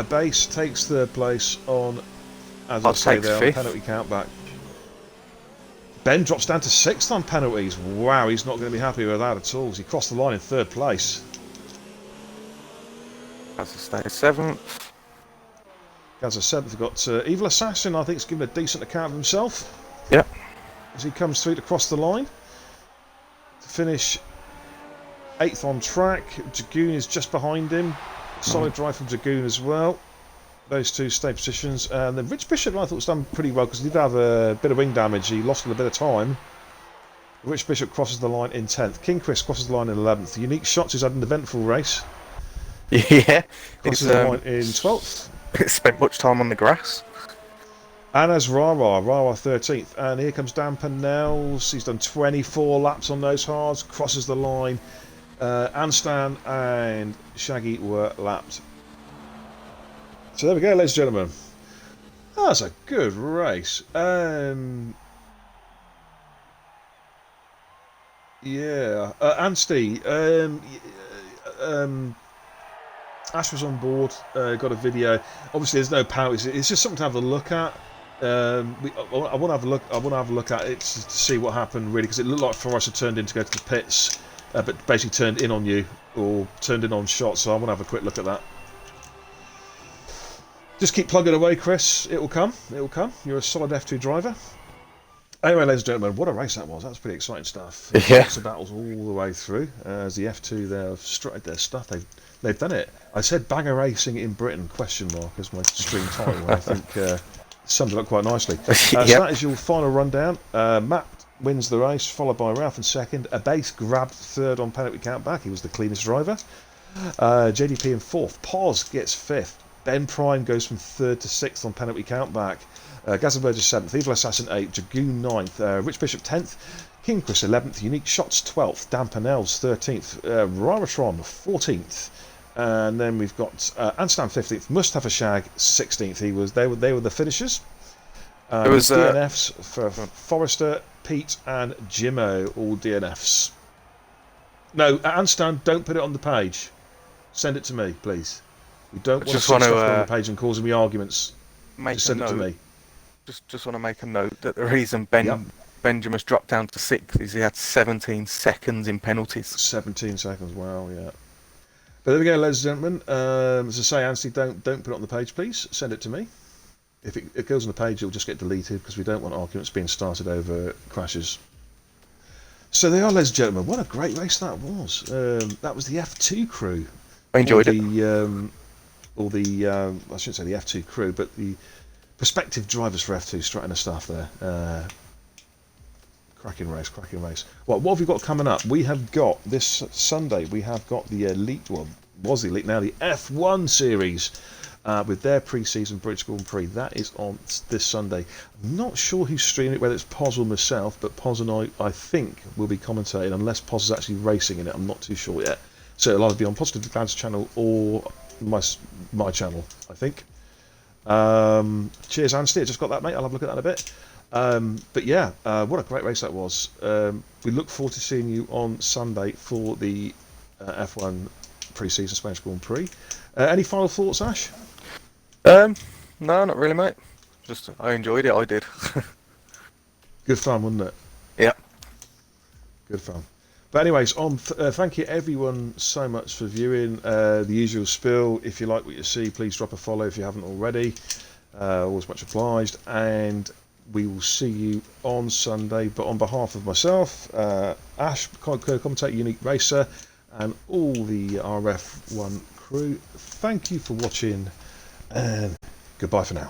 Speaker 2: Base takes third place on, as I say there, on penalty countback. Ben drops down to 6th on penalties. Wow, he's not going to be happy with that at all. He crossed the line in third place.
Speaker 1: Gaza stayed 7th.
Speaker 2: Gaza 7th, we've got Evil Assassin, I think, has given a decent account of himself.
Speaker 1: Yep.
Speaker 2: As he comes through to cross the line. To finish 8th on track. Dragoon is just behind him. Solid drive from Dragoon as well. Those two stay positions. And then Rich Bishop, I thought, was done pretty well because he did have a bit of wing damage. He lost a little bit of time. Rich Bishop crosses the line in 10th. King Chris crosses the line in 11th. Unique Shots, who's had an eventful race.
Speaker 1: Yeah.
Speaker 2: Crosses the line in 12th.
Speaker 1: Spent much time on the grass.
Speaker 2: And as Rara 13th. And here comes Dan Pennells. He's done 24 laps on those hards. Crosses the line. Anstan and Shaggy were lapped. So there we go, ladies and gentlemen. That's a good race. Yeah. Anstey. Ash was on board. Got a video. Obviously, there's no power. It's just something to have a look at. I want to have a look. I want to have a look at it to see what happened, really, because it looked like Forrest had turned in to go to the pits, but basically turned in on you or turned in on shot. So I want to have a quick look at that. Just keep plugging away, Chris. It will come. It will come. You're a solid F2 driver. Anyway, ladies and gentlemen, what a race that was. That was pretty exciting stuff.
Speaker 1: Yeah.
Speaker 2: Lots of battles all the way through. As the F2 there have strutted their stuff. They've done it. I said bagger racing in Britain, question mark, as my stream title. I think summed it up quite nicely. So that is your final rundown. Matt wins the race, followed by Ralph in second. Abase grabbed third on penalty count back. He was the cleanest driver. JDP in fourth. Pos gets fifth. Ben Prime goes from third to sixth on penalty count back. Gazenberg is 7th, Evil Assassin 8th, Dragoon 9th, Rich Bishop 10th, King Chris 11th, Unique Shots 12th, Dan Pennells 13th, Raratron 14th, and then we've got Anstan 15th, Mustafa Shag 16th. They were the finishers. It was DNFs for Forrester, Pete, and Jimmo, all DNFs. No, Anstan, don't put it on the page. Send it to me, please. We don't want to see stuff on the page and causing me arguments. Just send it to me.
Speaker 1: Just want to make a note that the reason Benjamin's dropped down to 6th is he had 17 seconds in penalties. 17 seconds, wow, yeah. But there we go, ladies and gentlemen. As I say, Anstey, don't put it on the page, please. Send it to me. If it goes on the page, it'll just get deleted because we don't want arguments being started over crashes. So there are, ladies and gentlemen. What a great race that was. That was the F2 crew. I enjoyed it. I shouldn't say the F2 crew, but the prospective drivers for F2 strutting the stuff there. Cracking race. What have we got coming up? We have got this Sunday, we have got the Elite, well, was the Elite, now the F1 series with their pre-season British Grand Prix. That is on this Sunday. I'm not sure who's streaming it, whether it's Poz or myself, but Poz and I think, will be commentating, unless Poz is actually racing in it. I'm not too sure yet. So it'll either be on Positive Dad's channel or my channel, I think. Cheers, Anstey. I just got that, mate. I'll have a look at that in a bit. But yeah, what a great race that was. We look forward to seeing you on Sunday for the F1 pre-season Spanish Grand Prix. Any final thoughts, Ash? No, not really, mate. Just I enjoyed it. I did.
Speaker 2: Good fun, wasn't it?
Speaker 1: Yeah.
Speaker 2: Good fun. But anyways, thank you everyone so much for viewing. The usual spiel. If you like what you see, please drop a follow if you haven't already. Always much obliged. And we will see you on Sunday. But on behalf of myself, Ash, commentator, Unique Racer, and all the RRF1 crew, thank you for watching, and goodbye for now.